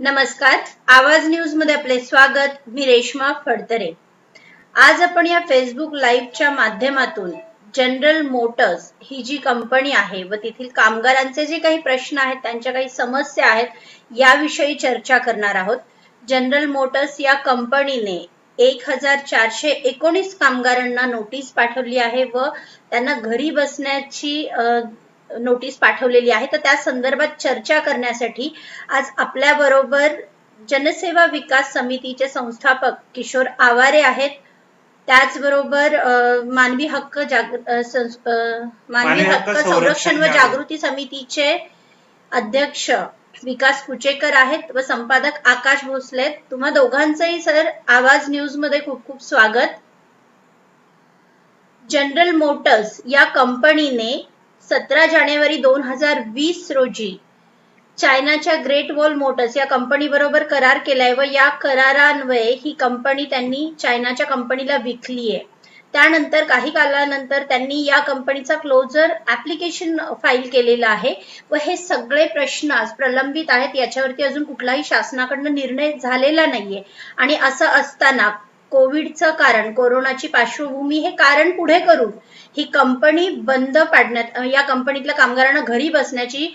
नमस्कार. आवाज न्यूज मध्ये आपले स्वागत. मी रेश्मा फडतरे. आज आपण या फेसबुक लाईव्हच्या माध्यमातून जनरल मोटर्स ही जी कंपनी आहे व तेथील कामगारांचे जे काही प्रश्न आहेत, त्यांच्या काही समस्या आहेत, याविषयी चर्चा करणार आहोत. जनरल मोटर्स या कंपनीने 1419 कामगारांना नोटीस पाठवली आहे व त्यांना घरी बसण्याची नोटीस पाठवलेली आहे. तर त्या संदर्भात चर्चा करण्यासाठी आज आपल्या बरोबर जनसेवा विकास समितीचे संस्थापक किशोर आवारे आहेत. त्याचबरोबर मानवी हक्क संरक्षण व जागृती समितीचे अध्यक्ष विकास कुचेकर आहेत व संपादक आकाश भोसले. तुम्हा दोघांचंही सर आवाज न्यूज मध्ये खूप खूप स्वागत. जनरल मोटर्स या कंपनीने 17 जानेवारी 2020 रोजी चायनाच्या ग्रेट वॉल मोटर्स या कंपनी बरोबर करार केलाय व या करारान्वये ही कंपनी त्यांनी चायनाच्या कंपनीला विकली आहे. त्यानंतर काही कालानंतर त्यांनी या कंपनीचा क्लोजर ऍप्लिकेशन फाईल केलेला आहे व हे सगळे प्रश्न आज प्रलंबित आहेत. याच्यावरती अजून कुठलाही शासनाकडून निर्णय झालेला नाहीये आणि असं असताना कोविडचं कारण, कोरोनाची पार्श्वभूमी हे कारण पुढे करून ही कंपनी बंद पाडण्यात, या कंपनीतल्या कामगारांना घरी बसण्याची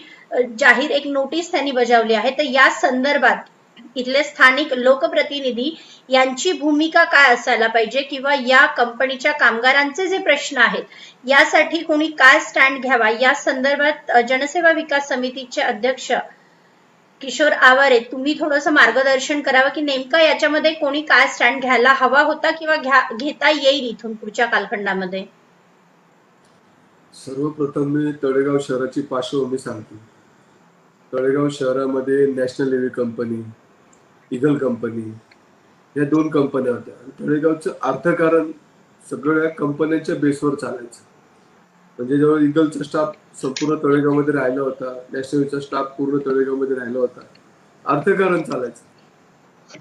जाहीर एक नोटीस त्यांनी बजावली आहे. तर या संदर्भात इथले स्थानिक लोकप्रतिनिधी यांची भूमिका काय असायला पाहिजे किंवा या कंपनीच्या कामगारांचे जे प्रश्न आहेत यासाठी कोणी काय स्टँड घ्यावा, या संदर्भात जनसेवा विकास समितीचे अध्यक्ष किशोर आवारे तुम्ही थोडंसं मार्गदर्शन करावं की नेमका याच्यामध्ये कोणी काय स्टँड घ्यायला हवा होता किंवा घेता येईल इथून पुढच्या कालखंडामध्ये. सर्वप्रथम मी तळेगाव शहराची पार्श्वभूमी सांगतो. तळेगाव शहरामध्ये national heavy company, eagle company या 2 कंपन्या होत्या. तळेगावचं अर्थकारण सगळ्या कंपन्यांच्या बेसवर चालायचं. म्हणजे जेव्हा इगलचा स्टाफ संपूर्ण तळेगावमध्ये राहिला होता, नॅशनलचा स्टाफ पूर्ण तळेगावमध्ये राहिला होता, अर्थकारण चालायचं.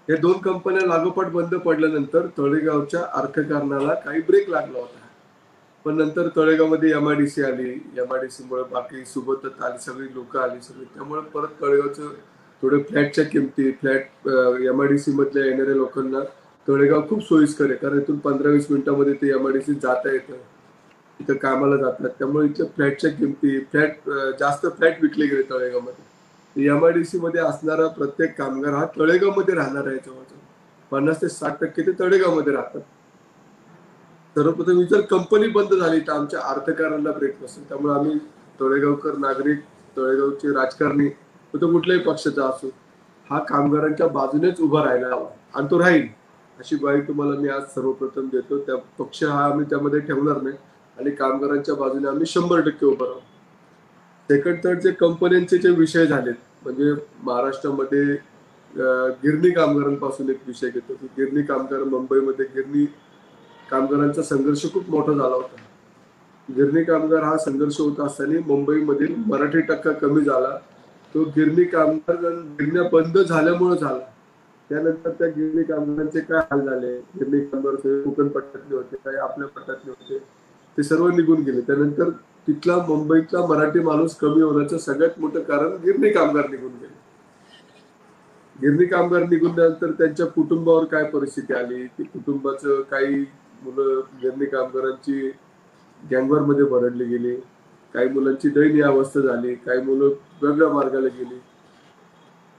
या 2 कंपन्या लागोपाठ बंद पडल्यानंतर तळेगावच्या अर्थकारणाला काही ब्रेक लागला होता. पण नंतर तळेगावमध्ये MIDC आली. MIDC मुळे बाकी सोबतच आली, सगळी लोक आली सगळी. त्यामुळे परत तळेगावचं थोडे फ्लॅटच्या किमती, फ्लॅट MIDC मधल्या येणाऱ्या लोकांना तळेगाव खूप सोयीस्कर आहे, कारण इथून 15-20 मिनिटांमध्ये ते MIDC जाता येतं, इथं कामाला जातात. त्यामुळे इथल्या फ्लॅटच्या किमती, जास्त फ्लॅट विकले गेले तळेगावमध्ये. MIDC मध्ये असणारा प्रत्येक कामगार हा तळेगावमध्ये राहणार आहे. जवळजवळ 50 ते 60% ते तळेगावमध्ये राहतात. सर्वप्रथम जर कंपनी बंद झाली तर आमच्या अर्थकारणाला ब्रेक नसेल. त्यामुळे आम्ही तळेगावकर नागरिक, तळेगावचे राजकारणी, तो कुठल्याही पक्षाचा असो, हा कामगारांच्या बाजूनेच उभा राहायला हवा आणि तो राहील अशी ग्वाही तुम्हाला मी आज सर्वप्रथम देतो. त्या पक्ष हा आम्ही त्यामध्ये ठेवणार नाही आणि कामगारांच्या बाजूने आम्ही 100% उभं राहू. सेकंड थर्ड जे कंपन्यांचे जे विषय झालेत, म्हणजे महाराष्ट्रामध्ये गिरणी कामगारांपासून एक विषय घेतो की गिरणी कामगार, मुंबईमध्ये गिरणी कामगारांचा संघर्ष खूप मोठा झाला होता. गिरणी कामगार हा संघर्ष होत असताना मुंबईमधील मराठी टक्का कमी झाला. तो गिरणी कामगार गिरण्या बंद झाल्यामुळे झाला. त्यानंतर त्या गिरणी कामगारांचे काय हाल झाले, गिरणी कामगार कोकण पट्ट्यातले होते, काही आपल्या पट्ट्यातले होते, ते सर्व निघून गेले. त्यानंतर तिथला मुंबईतला मराठी माणूस कमी होण्याचं सगळ्यात मोठं कारण गिरणी कामगार निघून गेले. गिरणी कामगार निघूनल्यानंतर त्यांच्या कुटुंबावर काय परिस्थिती आली, ती कुटुंबाचं काही मुलं गिरणी कामगारांची गँगवर मध्ये भरडली गेली, काही मुलांची दयनीय अवस्था झाली, काही मुलं वेगळ्या मार्गाला गेली.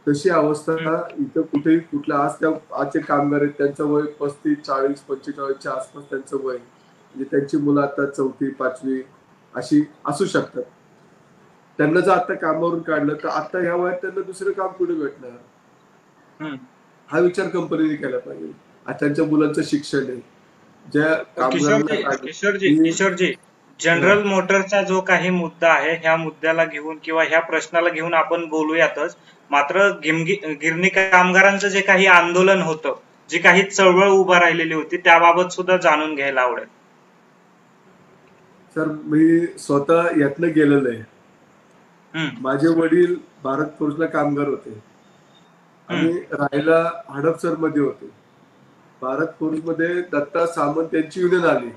तशी अवस्था इथं कुठेही कुठल्या आजचे कामगार आहेत, त्यांचं वय 35, 40, 45च्या आसपास त्यांचं वय. म्हणजे त्यांची मुलं आता 4वी 5वी अशी असू शकतात. त्यांना जर आता कामावरून काढलं तर आता ह्या वयात त्यांना दुसरं काम कुठे भेटणार, हा विचार कंपनीने केला पाहिजे. त्यांच्या मुलांचं शिक्षण आहे. किशोरजी, जनरल मोटरचा जो काही मुद्दा आहे, ह्या मुद्द्याला घेऊन किंवा ह्या प्रश्नाला घेऊन आपण बोलूयातच. मात्र गिरणी कामगारांचं जे काही आंदोलन होतं, जी काही चळवळ उभा राहिलेली होती, त्याबाबत सुद्धा जाणून घ्यायला आवडेल. सर, मी स्वतः यातनं गेलेलो आहे. माझे वडील भारत फोर्सला कामगार होते आणि राहायला हडपसर मध्ये होते. भारत फोर्स मध्ये दत्ता सामंत यांची युनियन आली.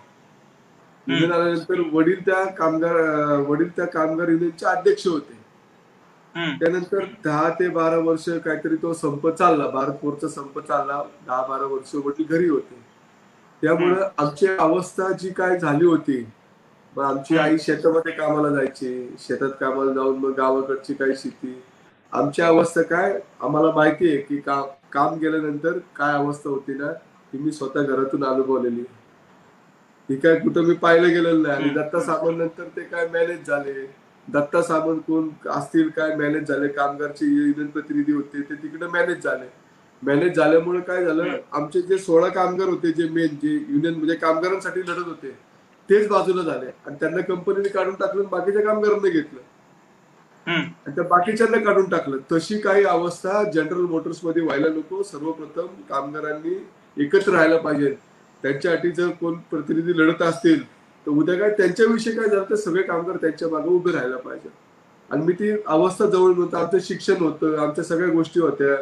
युनियन आल्यानंतर वडील त्या कामगार युनियनचे अध्यक्ष होते. त्यानंतर 10 ते 12 वर्ष काहीतरी तो संप चालला, भारतपूरचा संप चालला, 10-12 वर्ष वडील घरी होते. त्यामुळं आमची अवस्था जी काय झाली होती, मग आमची आई शेतामध्ये कामाला जायची, शेतात कामाला जाऊन मग गावाकडची काही शेती, आमची अवस्था काय आम्हाला माहिती आहे की काम केल्यानंतर काय अवस्था होती ना, ती मी स्वतः घरातून अनुभवलेली. ही काय कुठं मी पाहिलं गेलेलं नाही. आणि दत्ता सामंत नंतर ते काय मॅनेज झाले, दत्ता सामंत कोण असतील काय मॅनेज झाले, कामगारचे युनियन प्रतिनिधी होते ते तिकडे मॅनेज झाले. मॅनेज झाल्यामुळे काय झालं, आमचे जे 16 कामगार होते, जे मेन जे युनियन म्हणजे कामगारांसाठी लढत होते, तेच बाजूला झाले आणि त्यांना कंपनीने काढून टाकलं, बाकीच्या कामगारांना घेतलं आणि त्या बाकीच्यांना काढून टाकलं. तशी काही अवस्था जनरल मोटर्स मध्ये व्हायला नको. सर्वप्रथम कामगारांनी एकत्र राहायला पाहिजे. त्यांच्यासाठी जर कोण प्रतिनिधी लढत असतील तर उद्या काय त्यांच्याविषयी काय झालं तर सगळे कामगार त्यांच्या मागे उभे राहायला पाहिजे. आणि मी ती अवस्था जवळ होतं. आमचं शिक्षण होतं, आमच्या सगळ्या गोष्टी होत्या.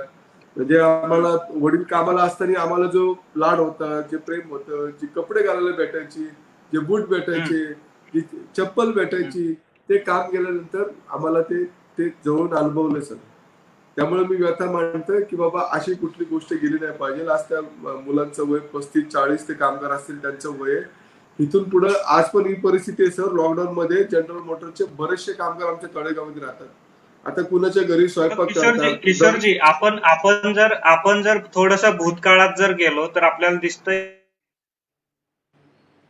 म्हणजे आम्हाला वडील कामाला असताना आम्हाला जो लाड होता, जे प्रेम होतं, जी कपडे घालायला भेटायची, जे बूट भेटायचे, जी चप्पल भेटायची, ते काम केल्यानंतर आम्हाला ते जवळून अनुभवलं सर. त्यामुळे मी व्यथा मांडतोय की बाबा अशी कुठली गोष्ट गेली नाही पाहिजे. आज त्या मुलांचं वय 35-40 ते कामगार असतील त्यांचं वय. इथून पुढे आज पण ही परिस्थिती आहे सर. लॉकडाऊन मध्ये जनरल मोटरचे बरेचसे कामगार आमच्या तळेगावामध्ये राहतात. आता कुणाच्या घरी स्वयंपाक करतात. किशोरजी, आपण जर थोडस भूतकाळात जर गेलो तर आपल्याला दिसतंय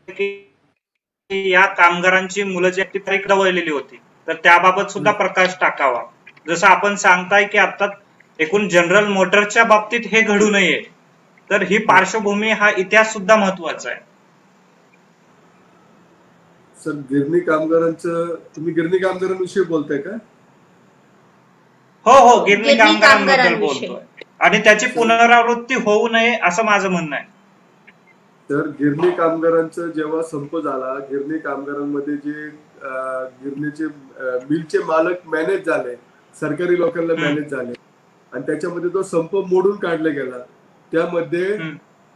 की या कामगारांची मुलं जी तारीख दवळलेली होती, तर त्याबाबत सुद्धा प्रकाश टाकावा. जसं आपण सांगताय की आता एकूण जनरल मोटरच्या बाबतीत हे घडू नये, तर ही पार्श्वभूमी, हा इतिहास सुद्धा महत्वाचा आहे. सर गिरणी कामगारांचं, तुम्ही गिरणी कामगारांविषयी बोलताय का? हो, गिरणी कामगारांबद्दल बोलतोय आणि त्याची पुनरावृत्ती होऊ नये असं माझं म्हणणं आहे. तर गिरणी कामगारांचा जेव्हा संप झाला, गिरणी कामगारांमध्ये जे गिरणीचे मिलचे मालक मॅनेज झाले, सरकारी लोकांना मॅनेज झाले आणि त्याच्यामध्ये तो संप मोडून काढला गेला. त्यामध्ये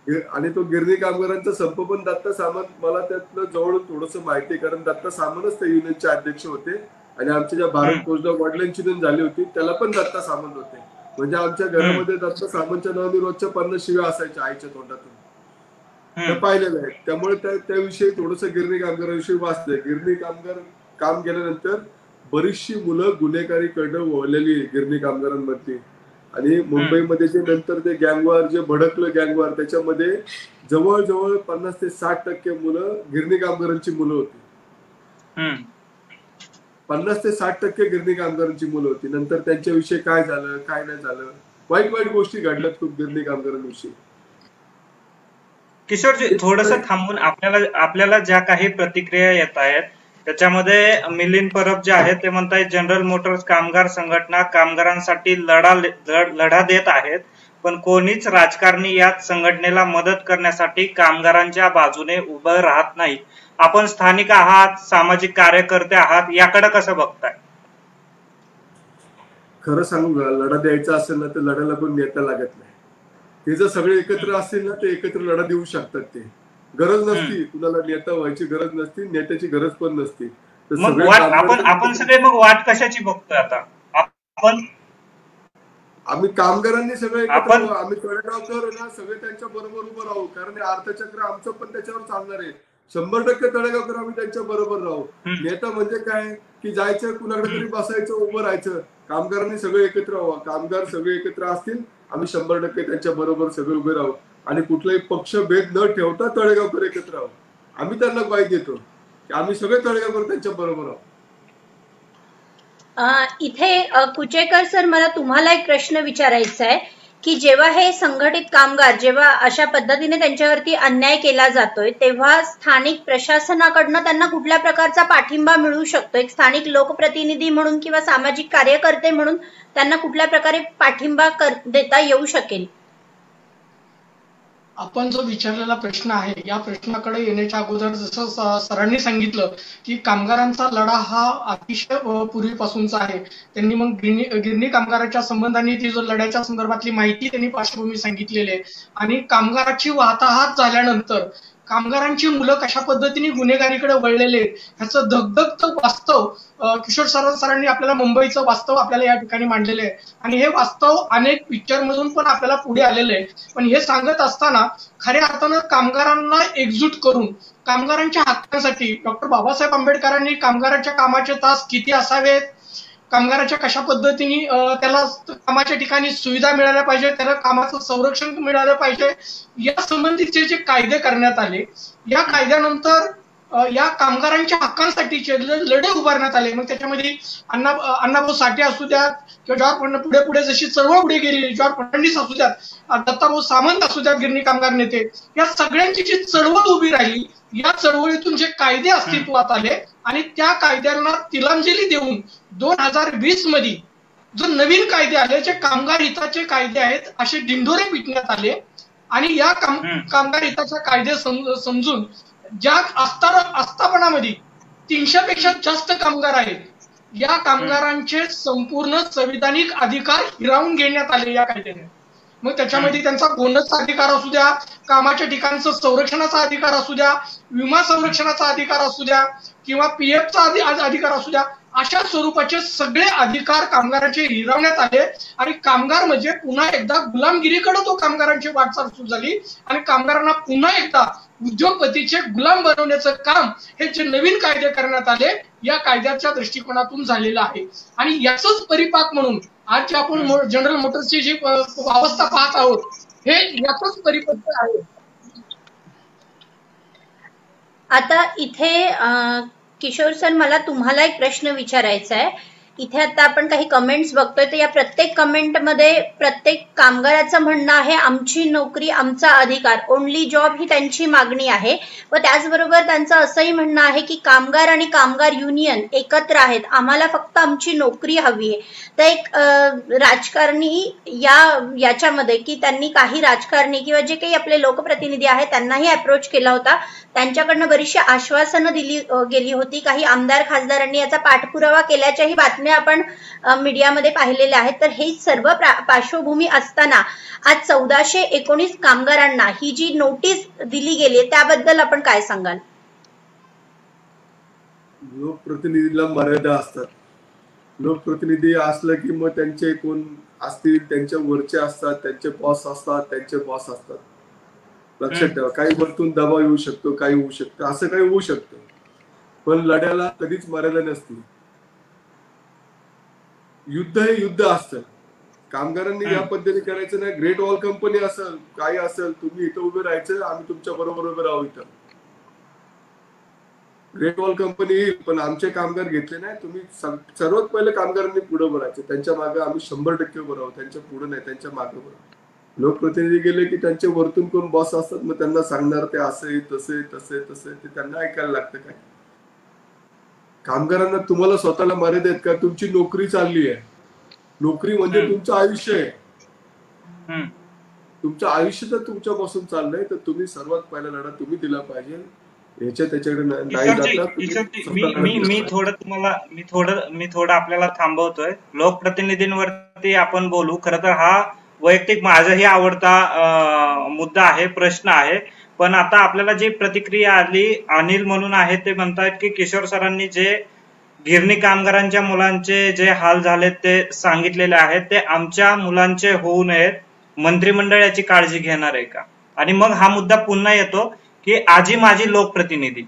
आणि तो गिरणी कामगारांचा संप पण दत्ता सामंत, मला त्यातलं जवळून थोडंसं माहिती आहे कारण दत्ता सामंतच त्या युनियनचे अध्यक्ष होते. आणि आमच्या ज्या भारत पोस्टला वडिलांची युनियन झाली होती त्याला पण दत्ता सामंत होते. म्हणजे आमच्या घरामध्ये दत्ता सामंतच्या नावाने रोजच्या 50 शिव्या असायच्या आईच्या तोंडातून, पाहिलेलं आहे. त्यामुळे त्याविषयी थोडंसं गिरणी कामगारांविषयी वाचलंय. गिरणी कामगार काम केल्यानंतर बरीचशी मुलं गुन्हेगारीकडनं वळलेली गिरणी कामगारांमध्ये. आणि मुंबईमध्ये जे नंतर ते गँगवॉर जे भडकलं, गँगवॉर, त्याच्यामध्ये जवळजवळ 50 ते 60% मुलं गिरणी कामगारांची मुलं होती. 50 ते 60% गिरणी कामगारांची मुलं होती. नंतर त्यांच्याविषयी काय झालं, काय नाही झालं, वाईट वाईट गोष्टी घडल्यात खूप गिरणी कामगारांविषयी. किशोरजी, थोडस थांबून आपल्याला ज्या काही प्रतिक्रिया येत आहेत त्याच्यामध्ये मिलिंद परब जे आहेत ते म्हणतायत जनरल मोटर्स कामगार संघटना कामगारांसाठी लढा देत आहेत, पण कोणीच राजकारणी यात संघटनेला मदत करण्यासाठी कामगारांच्या बाजूने उभं राहत नाही. आपण स्थानिक आहात, सामाजिक कार्यकर्ते आहात, याकडे कसं बघताय? खरं सांगू का, लढा द्यायचा असेल ना तर लढायला पण नेता लागत नाही. ते जर सगळे एकत्र असतील ना ते एकत्र लढा देऊ शकतात. ते गरज नसती, कुणाला नेता व्हायची गरज नसती, नेत्याची गरज पण नसती. आपण सगळे मग वाट कशाची बघतोय आता? आम्ही कामगारांनी सगळे एकत्र, आम्ही तळेगावकर ना सगळे त्यांच्या बरोबर उभं राहू. कारण हे अर्थचक्र आमचं पण त्याच्यावर चालणार आहे. 100% तळेगावकर आम्ही त्यांच्या बरोबर राहू. नेता म्हणजे काय की जायचं कुणाकडे तरी बसायचं, उभं राहायचं. कामगारांनी सगळे एकत्र राहावं. कामगार सगळे एकत्र असतील, आम्ही 100% त्यांच्या बरोबर सगळे उभे राहू आणि कुठलाही पक्षभेद न ठेवता तळेगावकर एकत्र राहू. आम्ही त्यांना ग्वाही देतो की आम्ही सगळे तळेगावकर त्यांच्या बरोबर आहोत. इथे कुचेकर सर, मला तुम्हाला एक प्रश्न विचारायचा आहे की जेव्हा हे संघटित कामगार, जेव्हा अशा पद्धतीने त्यांच्यावरती अन्याय केला जातोय, तेव्हा स्थानिक प्रशासनाकडनं त्यांना कुठल्या प्रकारचा पाठिंबा मिळू शकतो? एक स्थानिक लोकप्रतिनिधी म्हणून किंवा सामाजिक कार्यकर्ते म्हणून त्यांना कुठल्या प्रकारे पाठिंबा देता येऊ शकेल? आपण जो विचारलेला प्रश्न आहे, या प्रश्नाकडे येण्याच्या अगोदर जसं सरांनी सांगितलं की कामगारांचा लढा हा अतिशय पूर्वीपासूनचा आहे. त्यांनी मग गिरणी कामगाराच्या संबंधाने ती जो लढ्याच्या संदर्भातली माहिती त्यांनी पार्श्वभूमी सांगितलेली आहे. आणि कामगाराची वाताहत झाल्यानंतर कामगारांची मुलं कशा पद्धतीने गुन्हेगारीकडे वळलेले आहेत ह्याचं धगधगतं वास्तव किशोर सरांनी आपल्याला मुंबईचं वास्तव आपल्याला या ठिकाणी मांडलेलं आहे. आणि हे वास्तव अनेक पिक्चर मधून पण आपल्याला पुढे आलेलं आहे. पण हे सांगत असताना खऱ्या अर्थानं कामगारांना एकजूट करून कामगारांच्या हक्कांसाठी डॉक्टर बाबासाहेब आंबेडकरांनी कामगारांच्या कामाचे तास किती असावेत, कामगाराच्या कशा पद्धतीने त्याला कामाच्या ठिकाणी सुविधा मिळाल्या पाहिजे, त्याला कामाचं संरक्षण मिळालं पाहिजे, या संबंधीचे जे कायदे करण्यात आले, या कायद्यानंतर या कामगारांच्या हक्कांसाठीचे लढे उभारण्यात आले. मग त्याच्यामध्ये अण्णाभाऊ साठे असू द्यात किंवा जॉर्ज पुढे पुढे जशी चळवळ पुढे गेली, जॉर्ज फडणवीस असू द्यात, दत्ताभाऊ सामंत असू द्यात, गिरणी कामगार नेते, या सगळ्यांची जी चळवळ उभी राहिली, या चळवळीतून जे कायदे अस्तित्वात आले आणि त्या कायद्यांना तिलांजली देऊन 2020 मध्ये जो नवीन कायदे आले, जे कामगार हिताचे कायदे आहेत, असे डिंडोरे पिटण्यात आले. आणि या कामगार हिताचे कायदे समजून ज्या आस्थापनामध्ये 300 पेक्षा जास्त कामगार आहेत, या कामगारांचे संपूर्ण संविधानिक अधिकार हिरावून घेण्यात आले या कायद्याने. मग त्याच्यामध्ये त्यांचा बोनसचा अधिकार असू द्या, कामाच्या ठिकाणचं संरक्षणाचा अधिकार असू द्या, विमा संरक्षणाचा अधिकार असू द्या किंवा पीएफचा अधिकार असू द्या, अशा स्वरूपाचे सगळे अधिकार कामगारांचे हिरावण्यात आले. आणि कामगार म्हणजे पुन्हा एकदा गुलामगिरीकडे तो कामगारांची वाटचाल सुरू झाली आणि कामगारांना पुन्हा एकदा उद्योगपतीचे गुलाम बनवण्याचं काम हे जे नवीन कायदे करण्यात आले, या कायद्याच्या दृष्टिकोनातून झालेलं आहे. आणि याचाच परिपाक म्हणून आज जे आपण जनरल मोटर्सची जी अवस्था पाहत आहोत, हे याचाच परिपक्व आहे. आता इथे किशोर सर, मला तुम्हाला एक प्रश्न विचारायचा आहे. इथे आता आपण काही कमेंट्स बघतोय, तर या प्रत्येक कमेंटमध्ये प्रत्येक कामगाराचं म्हणणं आहे आमची नोकरी आमचा अधिकार, ओनली जॉब ही त्यांची मागणी आहे. व त्याचबरोबर त्यांचं असंही म्हणणं आहे की कामगार आणि कामगार युनियन एकत्र आहेत, आम्हाला फक्त आमची नोकरी हवी आहे. तर एक राजकारणी याच्यामध्ये की त्यांनी काही राजकारणी किंवा जे काही आपले लोकप्रतिनिधी आहेत त्यांनाही अप्रोच केला होता, त्यांच्याकडनं बरीचशी आश्वासनं दिली गेली होती. काही आमदार खासदारांनी याचा पाठपुरावा केल्याच्याही बातम्या आपण मीडियामध्ये पाहिलेल्या आहेत. तर हे सर्व पार्श्वभूमी असताना आज 1419 कामगारांना ही जी नोटीस दिली गेली त्याबद्दल आपण काय सांगाल? लोकप्रतिनिधीला मर्यादा असतात. लोकप्रतिनिधी असलं की मग त्यांचे कोण असतील, त्यांच्या वरचे असतात, त्यांचे बॉस असतात, त्यांचे बॉस असतात. लक्षात ठेवा, काही वरतून दबाव येऊ शकतो, काही होऊ शकतं, असं काही होऊ शकतं, पण लढ्याला कधीच मर्यादा नसते. युद्ध हे युद्ध असतं. कामगारांनी या पद्धतीने करायचं नाही. ग्रेट वॉल कंपनी असेल, काही असेल, तुम्ही इथं उभे राहायचं, आम्ही तुमच्या बरोबर उभे राहू इथं. ग्रेट वॉल कंपनी येईल, पण आमचे कामगार घेतले नाही. तुम्ही सर्वात पहिले कामगारांनी पुढे भरायचं, त्यांच्या मागे आम्ही 100% उभं राहू, त्यांच्या पुढे नाही, त्यांच्या मागे उभं राहू. लोकप्रतिनिधी गेले की त्यांचे वरतून कोण बॉस असतात, मग त्यांना सांगणार ते असे तसे तसे तसे, ते त्यांना ऐकायला लागतं. काय कामगारांना तुम्हाला स्वतःला मर्यादा आहेत का? तुमची नोकरी चालली आहे, नोकरी म्हणजे तुमचं आयुष्य आहे. तुमचं आयुष्य जर तुमच्यापासून चाललंय तर तुम्ही सर्वात पहिला लढा तुम्ही दिला पाहिजे. त्याच्याकडे मी थोडं आपल्याला थांबवतोय. लोकप्रतिनिधींवरती आपण बोलू. खरं तर हा वैयक्तिक माझाही आवडता मुद्दा आहे, प्रश्न आहे. पण आता आपल्याला जी प्रतिक्रिया आली, अनिल म्हणून आहे, ते म्हणतात की किशोर सरांनी जे गिरणी कामगारांच्या मुलांचे जे हाल झालेत ते सांगितलेले आहेत, ते आमच्या मुलांचे होऊ नयेत, मंत्रिमंडळ याची काळजी घेणार आहे का? आणि मग हा मुद्दा पुन्हा येतो की आजी माझी लोकप्रतिनिधी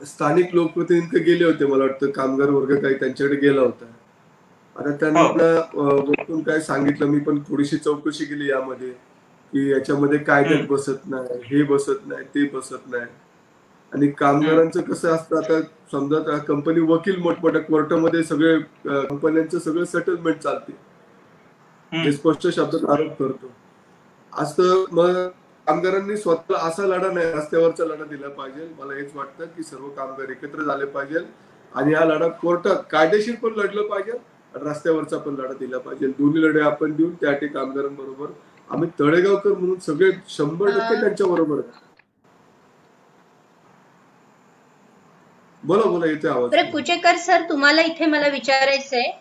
स्थानिक लोकप्रतिनिधी गेले होते, मला वाटतं कामगार वर्ग काही त्यांच्याकडे गेला होता. आता त्यांना वरतून काय सांगितलं, मी पण थोडीशी चौकशी केली यामध्ये की याच्यामध्ये कायद्यात बसत नाही, हे बसत नाही, ते बसत नाही. आणि कामगारांचं कसं असतं, आता समजा कंपनी वकील मोठमोठ्या कोर्टामध्ये सगळे कंपन्यांचं सगळं सेटलमेंट चालते, हे स्पष्ट शब्दात आरोप करतो असं. मग कामगारांनी स्वतःला असा लढा नाही, रस्त्यावरचा लढा दिला पाहिजे. मला हेच वाटतं की सर्व कामगार एकत्र झाले पाहिजे आणि हा लढा कोर्टात कायदेशीर पण लढलं पाहिजे, रस्त्यावरचा पण लढा दिला पाहिजे. दोन्ही लढे आपण देऊन त्या कामगारांबरोबर आम्ही तळेगावकर म्हणून सगळे 100% त्यांच्या बरोबर. बोला येते आवाज. कुचेकर सर, तुम्हाला इथे मला विचारायचंय,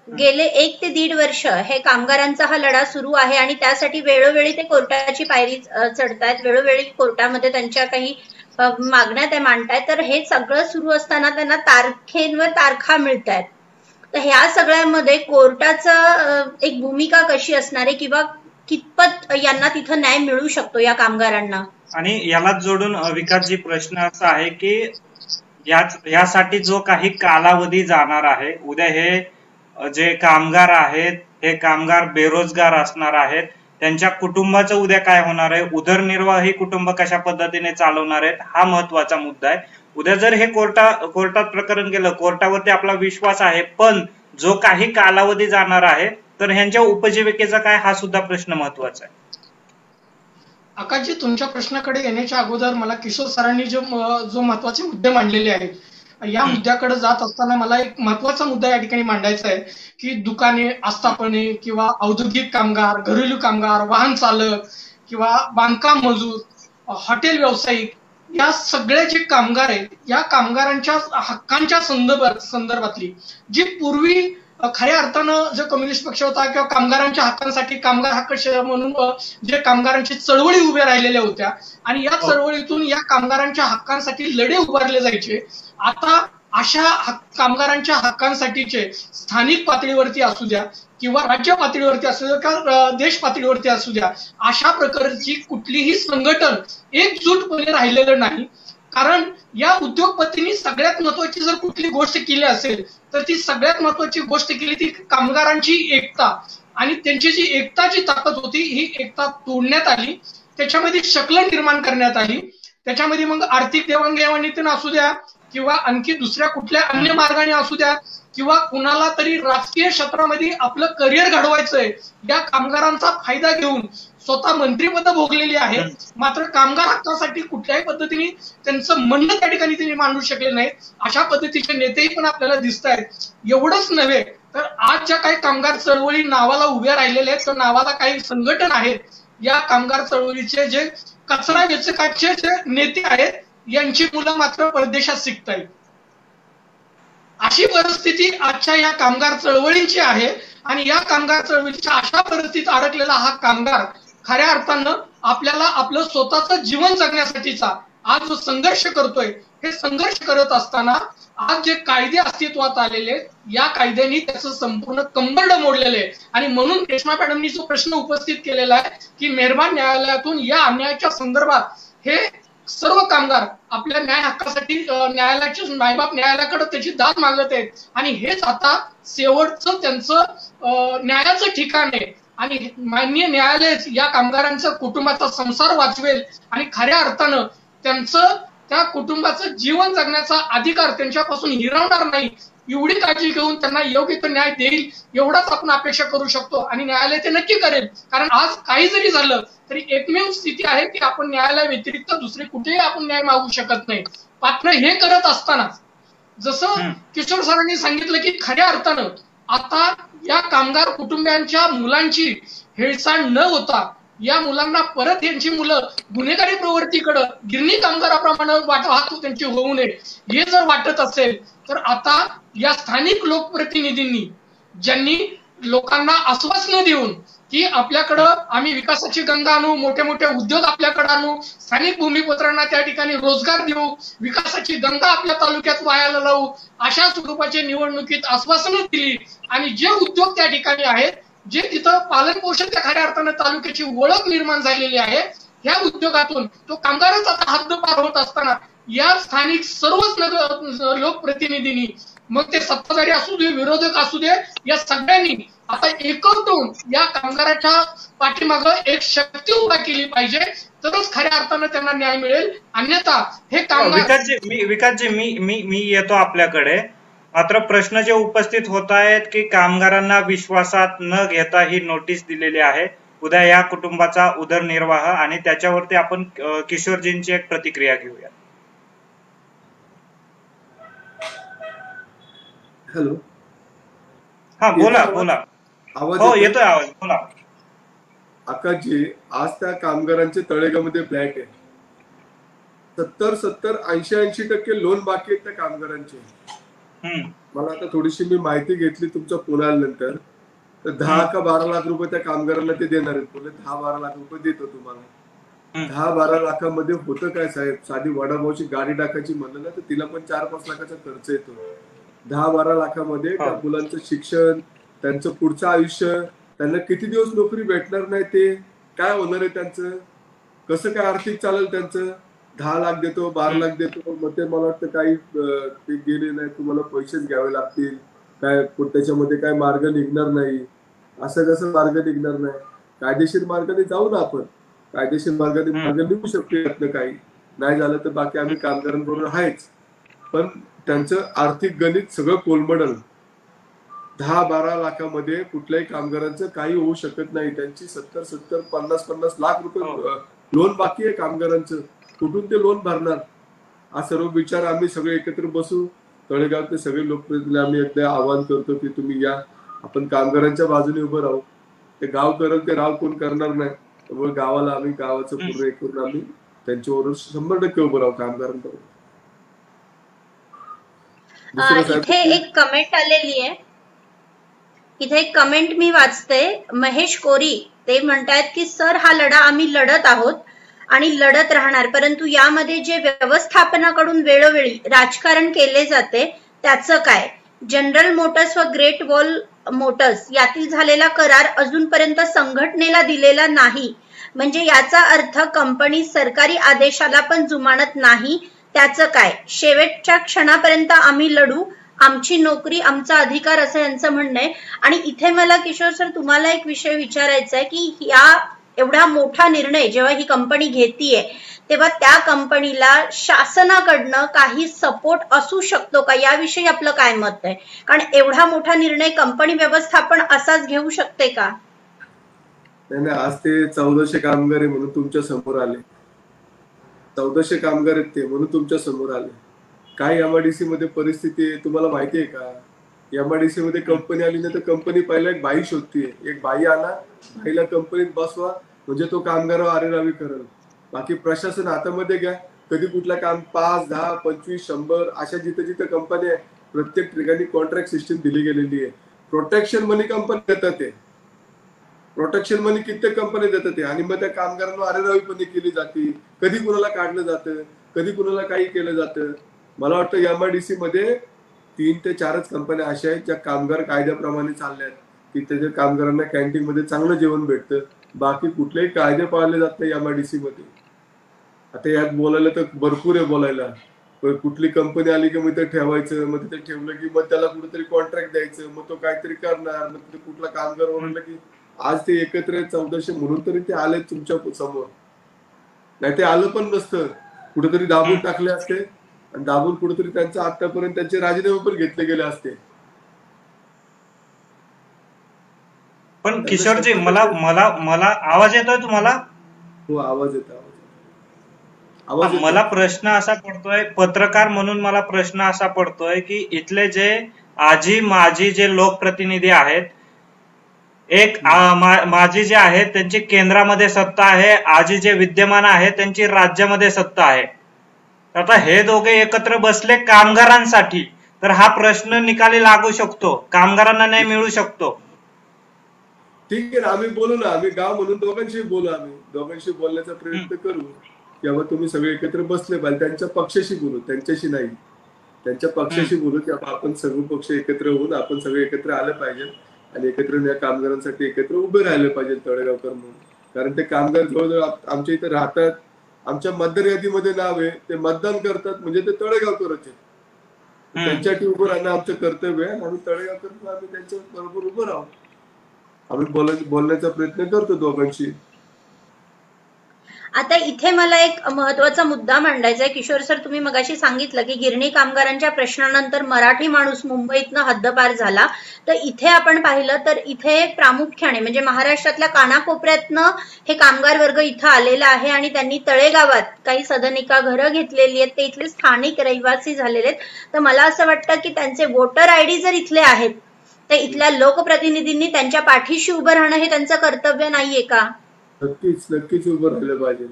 गेले 1 ते 1.5 वर्ष हे कामगारांचा हा लढा सुरू आहे आणि त्यासाठी वेळोवेळी ते कोर्टाची पायरी चढतायत, वेळोवेळी कोर्टामध्ये त्यांच्या काही मागण्या ते मांडतायत. तर हे सगळं सुरू असताना त्यांना तारखेंवर तारखा मिळतायत. तर ह्या सगळ्यामध्ये कोर्टाचं एक भूमिका कशी असणार आहे किंवा कितपत यांना तिथं न्याय मिळू शकतो या कामगारांना? आणि यालाच जोडून विकासजी प्रश्न असा आहे की यासाठी जो काही कालावधी जाणार आहे, उद्या हे जे कामगार आहेत हे कामगार बेरोजगार असणार आहेत, त्यांच्या कुटुंबाचं उद्या काय होणार आहे, उदरनिर्वाह ही कुटुंब कशा पद्धतीने चालवणार आहेत, हा महत्वाचा मुद्दा आहे. उद्या जर हे कोर्टात प्रकरण गेलं, कोर्टावरती आपला विश्वास आहे, पण जो काही कालावधी जाणार आहे तर ह्यांच्या उपजीविकेचा काय, हा सुद्धा प्रश्न महत्वाचा आहे. आकाशजी, तुमच्या प्रश्नाकडे येण्याच्या अगोदर मला किशोर सरांनी जो महत्वाचे मुद्दे मांडलेले आहेत, या मुद्द्याकडे जात असताना मला एक महत्वाचा मुद्दा या ठिकाणी मांडायचा आहे की दुकाने, आस्थापने किंवा औद्योगिक कामगार, घरेलू कामगार, वाहन चालक किंवा बांधकाम मजूर, हॉटेल व्यावसायिक, या सगळे जे कामगार आहेत, या कामगारांच्या हक्कांच्या संदर्भातली जी पूर्वी खऱ्या अर्थानं जो कम्युनिस्ट पक्ष होता किंवा कामगारांच्या हक्कांसाठी कामगार हक्क म्हणून जे कामगारांची चळवळी उभ्या राहिलेल्या होत्या आणि या चळवळीतून या कामगारांच्या हक्कांसाठी लढे उभारले जायचे, आता अशा कामगारांच्या हक्कांसाठीचे स्थानिक पातळीवरती असू द्या किंवा राज्य पातळीवरती असू द्या किंवा देश पातळीवरती असू द्या, अशा प्रकारची कुठलीही संघटन एकजूटपणे राहिलेलं नाही. कारण या उद्योगपतींनी सगळ्यात महत्वाची जर कुठली गोष्ट केली असेल तर ती सगळ्यात महत्वाची गोष्ट केली ती कामगारांची एकता, आणि त्यांची जी एकताची ताकद होती ही एकता तोडण्यात आली, त्याच्यामध्ये शकलं निर्माण करण्यात आली. त्याच्यामध्ये मग आर्थिक देवाणघेवाणीतून असू द्या किंवा आणखी दुसऱ्या कुठल्या अन्य मार्गाने असू द्या किंवा कुणाला तरी राजकीय क्षेत्रामध्ये आपलं करिअर घडवायचंय, या कामगारांचा फायदा घेऊन स्वतः मंत्रीपद भोगलेली आहेत, मात्र कामगार हक्कासाठी कुठल्याही पद्धतीने त्यांचं म्हणणं त्या ठिकाणी त्यांनी मांडू शकले नाहीत. अशा पद्धतीचे नेतेही पण आपल्याला दिसत आहेत. एवढंच नव्हे तर आज ज्या काही कामगार चळवळी नावाला उभ्या राहिलेल्या आहेत, तर नावाला काही संघटन आहेत, या कामगार चळवळीचे जे कचरा वेचकाचे जे नेते आहेत यांची मुलं मात्र परदेशात शिकतायत. अशी परिस्थिती आजच्या या कामगार चळवळीची आहे आणि या कामगार चळवळीच्या अशा परिस्थितीत अडकलेला हा कामगार खऱ्या अर्थानं आपल्याला आपलं स्वतःचं जीवन जगण्यासाठीचा आज जो संघर्ष करतोय, हे संघर्ष करत असताना आज जे कायदे अस्तित्वात आलेले या कायद्यांनी त्याचं संपूर्ण कंबरड मोडलेलं आहे. आणि म्हणून रेश्मा मॅडमनी जो प्रश्न उपस्थित केलेला आहे की मेहरबान न्यायालयातून या अन्यायाच्या संदर्भात हे सर्व कामगार आपल्या न्याय हक्कासाठी न्यायालयाचे मायबाप न्यायालयाकडे त्याची दाद मागत आहेत आणि हेच आता शेवटचं त्यांचं न्यायाचं ठिकाण आहे. आणि माननीय न्यायालय या कामगारांचा कुटुंबाचा संसार वाचवेल आणि खऱ्या अर्थानं त्यांचं त्या कुटुंबाचं जीवन जगण्याचा अधिकार त्यांच्यापासून हिरावणार नाही, एवढी काळजी घेऊन त्यांना योग्य तो न्याय देईल एवढाच आपण अपेक्षा करू शकतो. आणि न्यायालय ते नक्की करेल, कारण आज काही जरी झालं तरी एकमेव स्थिती आहे की आपण न्यायालया व्यतिरिक्त दुसरे कुठेही आपण न्याय मागू शकत नाही. मात्र हे करत असताना जसं किशोर सरांनी सांगितलं की खऱ्या अर्थानं आता या कामगार कुटुंबियांच्या मुलांची हेळसांड न होता या मुलांना परत यांची मुलं गुन्हेगारी प्रवृत्तीकडे गिरणी कामगाराप्रमाणे वाहतूक त्यांची होऊ नये हे जर वाटत असेल तर आता या स्थानिक लोकप्रतिनिधींनी ज्यांनी लोकांना आश्वासनं देऊन की आपल्याकडं आम्ही विकासाची गंगा आणू, मोठे मोठे उद्योग आपल्याकडे आणू, स्थानिक भूमिपुत्रांना त्या ठिकाणी रोजगार देऊ, विकासाची गंगा आपल्या तालुक्यात वायाला लावू, अशा स्वरूपाची निवडणुकीत आश्वासनं दिली. आणि जे उद्योग त्या ठिकाणी आहेत, जे तिथं पालन पोषण त्या खऱ्या अर्थानं तालुक्याची ओळख निर्माण झालेली आहे, ह्या उद्योगातून तो कामगारच आता हद्दपार होत असताना या स्थानिक सर्वच लोकप्रतिनिधींनी, मग ते सत्ताधारी असू दे विरोधक असू दे, या सगळ्यांनी आता एकत्र होऊन या कामगाराच्या पाठीमागं एक शक्ती उभा केली पाहिजे, तरच खऱ्या अर्थानं त्यांना न्याय मिळेल. अन्यथा हे कामगार विकासजी मी येतो आपल्याकडे. मात्र प्रश्न जे उपस्थित होत आहेत की कामगारांना विश्वासात न घेता ही नोटीस दिलेली आहे, उद्या या कुटुंबाचा उदरनिर्वाह, आणि त्याच्यावरती आपण किशोरजींची एक प्रतिक्रिया घेऊया. हॅलो, हा बोला. हो येतोय आवाज, बोला. आकाशजी, आज त्या कामगारांचे तळेगावमध्ये फ्लॅट आहे, 70, 80% लोन बाकी आहेत त्या कामगारांचे. मला आता थोडीशी मी माहिती घेतली तुमच्या फोन आल्यानंतर, तर 10 का 12 लाख रुपये त्या कामगारांना ते देणार आहेत. बोलले 10-12 लाख रुपये देतो तुम्हाला. 10-12 लाखामध्ये होतं काय साहेब? साधी वडापावची गाडी टाकायची म्हणलं ना तर तिला पण 4-5 लाखाचा खर्च येतो. 10-12 लाखामध्ये त्या मुलांचं शिक्षण, त्यांचं पुढचं आयुष्य, त्यांना किती दिवस नोकरी भेटणार नाही, ते काय होणार आहे त्यांचं, कसं काय आर्थिक चालेल त्यांचं. 10 लाख देतो, 12 लाख देतो, मग ते मला वाटतं काही ते गेले नाही, तुम्हाला पैसेच घ्यावे लागतील काय, त्याच्यामध्ये काय मार्ग निघणार नाही. असं कसं मार्ग निघणार नाही? कायदेशीर मार्गाने जाऊ ना आपण, कायदेशीर मार्गाने मार्ग निघू शकतो यातनं. काही नाही झालं तर बाकी आम्ही कामगारांबरोबर आहेच, पण त्यांचं आर्थिक गणित सगळं कोलमडल. 10-12 लाखामध्ये कुठल्याही कामगारांचं काही होऊ शकत नाही. त्यांची 70-70, 50-50 लाख रुपये लोन बाकी आहे कामगारांचं. कुठून ते लोन भरणार? हा सर्व विचार आम्ही सगळे एकत्र बसू. तळेगावचे सगळे लोकप्रतिनिधी आम्ही एकदा आवाहन करतो की तुम्ही या, आपण कामगारांच्या बाजूने उभं राहू. ते गाव करेल ते राव कोण करणार नाही, त्यामुळे गावाला आम्ही गावाचं पूर्ण एक करून आम्ही त्यांच्याबरोबर 100% उभं राहू कामगारांबरोबर. इथे एक कमेंट आलेली आहे, इथे एक कमेंट मी वाचते. महेश कोरी ते म्हणतात की सर हा लढा आम्ही लढत आहोत आणि लढत राहणार, परंतु यामध्ये जे व्यवस्थापनाकडून वेळोवेळी राजकारण केले जाते त्याचं काय? जनरल मोटर्स व ग्रेट वॉल मोटर्स यातील झालेला करार अजूनपर्यंत संघटनेला दिलेला नाही, म्हणजे याचा अर्थ कंपनी सरकारी आदेशाला पण जुमानत नाही, त्याचं काय? शेवटच्या क्षणापर्यंत आम्ही लढू, आमची नोकरी आमचा अधिकार, असं यांचं म्हणणं आहे. आणि इथे मला किशोर सर तुम्हाला एक विषय विचारायचा आहे की या एवढा मोठा निर्णय जेव्हा ही कंपनी घेतीये तेव्हा त्या कंपनीला शासनाकडनं काही सपोर्ट असू शकतो का, याविषयी आपलं काय मत आहे? कारण एवढा मोठा निर्णय कंपनी व्यवस्थापन असाच घेऊ शकते का? नाही, आज ते 1400 कामगार आहे म्हणून तुमच्या समोर आले. 1400 कामगार आहेत ते म्हणून तुमच्या समोर आले. काय एमआयडीसी मध्ये परिस्थिती आहे तुम्हाला माहिती आहे का? एमआयडीसी मध्ये कंपनी आली नाही तर कंपनी पहिला एक बाई शोधतीये. एक बाई आणा, बाईला कंपनीत बसवा, म्हणजे तो कामगार आरेरावी करेल. बाकी प्रशासन हातामध्ये घ्या. कधी कुठलं काम 5, 10, 25, 100 अशा जिथे जिथे कंपनी आहे प्रत्येक ठिकाणी कॉन्ट्रॅक्ट सिस्टीम दिली गेलेली आहे. प्रोटेक्शन मनी कंपनी देतात ते, प्रोटेक्शन मनी कित्येक कंपनी देतात ते, आणि मग त्या कामगारांना आरेरावीपणे केली जाते. कधी कुणाला काढलं जातं, कधी कुणाला काही केलं जातं. मला वाटतं एमआयडीसी मध्ये 3 ते 4च कंपन्या अशा आहेत ज्या कामगार कायद्याप्रमाणे चालल्यात की त्याच्या कामगारांना कॅन्टीन मध्ये चांगलं जेवण भेटतं. बाकी कुठलेही कायदे पाळले जात नाही एमआयडीसी मध्ये. आता यात बोलायला तर भरपूर आहे बोलायला. कुठली कंपनी आली की मग ते ठेवायचं, मग तिथे ठेवलं की मग त्याला कुठेतरी कॉन्ट्रॅक्ट द्यायचं, मग तो काहीतरी करणार, मग तिथे कुठला कामगार ओरडला की आज ते एकत्र आहेत 1400 म्हणून तरी ते आले तुमच्या समोर. नाही ते आलं पण नसतं, कुठेतरी दाबून टाकले असते आणि दाबून कुठेतरी त्यांचं आतापर्यंत त्यांचे राजीनामे पण घेतले गेले असते. पण किशोरजी मला मला मला आवाज येतोय तुम्हाला? हो आवाज येतो. मला प्रश्न असा पडतोय, पत्रकार म्हणून मला प्रश्न असा पडतोय की इथले जे आजी माजी जे लोकप्रतिनिधी आहेत, एक माजी जे आहेत त्यांची केंद्रामध्ये सत्ता आहे, आजी जे विद्यमान आहेत त्यांची राज्यामध्ये सत्ता आहे. आता हे दोघे एकत्र बसले कामगारांसाठी, तर हा प्रश्न निकाली लागू शकतो, कामगारांना न्याय मिळू शकतो. ठीक आहे ना, आम्ही बोलू ना, आम्ही गाव म्हणून दोघांशी बोलू, आम्ही दोघांशी बोलण्याचा प्रयत्न करू. किंवा तुम्ही सगळे एकत्र बसले पाहिजे, त्यांच्या पक्षाशी बोलू, त्यांच्याशी नाही, त्यांच्या पक्षाशी बोलू की आपण सर्व पक्ष एकत्र होऊन आपण सगळे एकत्र आले पाहिजे आणि एकत्र या कामगारांसाठी एकत्र उभे राहिले पाहिजे तळेगावकर म्हणून. कारण ते कामगार जवळजवळ आमच्या इथे राहतात, आमच्या मतदार यादीमध्ये नाव आहे, ते मतदान करतात, म्हणजे ते तळेगावकरच आहेत. त्यांच्यासाठी उभं राहणं आमचं कर्तव्य आहे. आम्ही तळेगावकर आम्ही त्यांच्या बरोबर उभं राहू. आम्ही बोलण्याचा प्रयत्न करतो दोघांशी. आता इथे मला एक महत्वाचा मुद्दा मांडायचा आहे. किशोर सर तुम्ही मगाशी सांगितलं की गिरणी कामगारांच्या प्रश्नानंतर मराठी माणूस मुंबईतनं हद्दपार झाला, तर इथे आपण पाहिलं तर इथे प्रामुख्याने म्हणजे महाराष्ट्रातल्या कानाकोपऱ्यातनं हे कामगार वर्ग इथं आलेला आहे आणि त्यांनी तळेगावात काही सदनिका घरं घेतलेली आहेत, ते इथले स्थानिक रहिवासी झालेले आहेत. तर मला असं वाटतं की त्यांचे वोटर आयडी जर इथले आहेत तर इथल्या लोकप्रतिनिधींनी त्यांच्या पाठीशी उभं राहणं हे त्यांचं कर्तव्य नाहीये का? नक्कीच उभं राहिलं पाहिजे,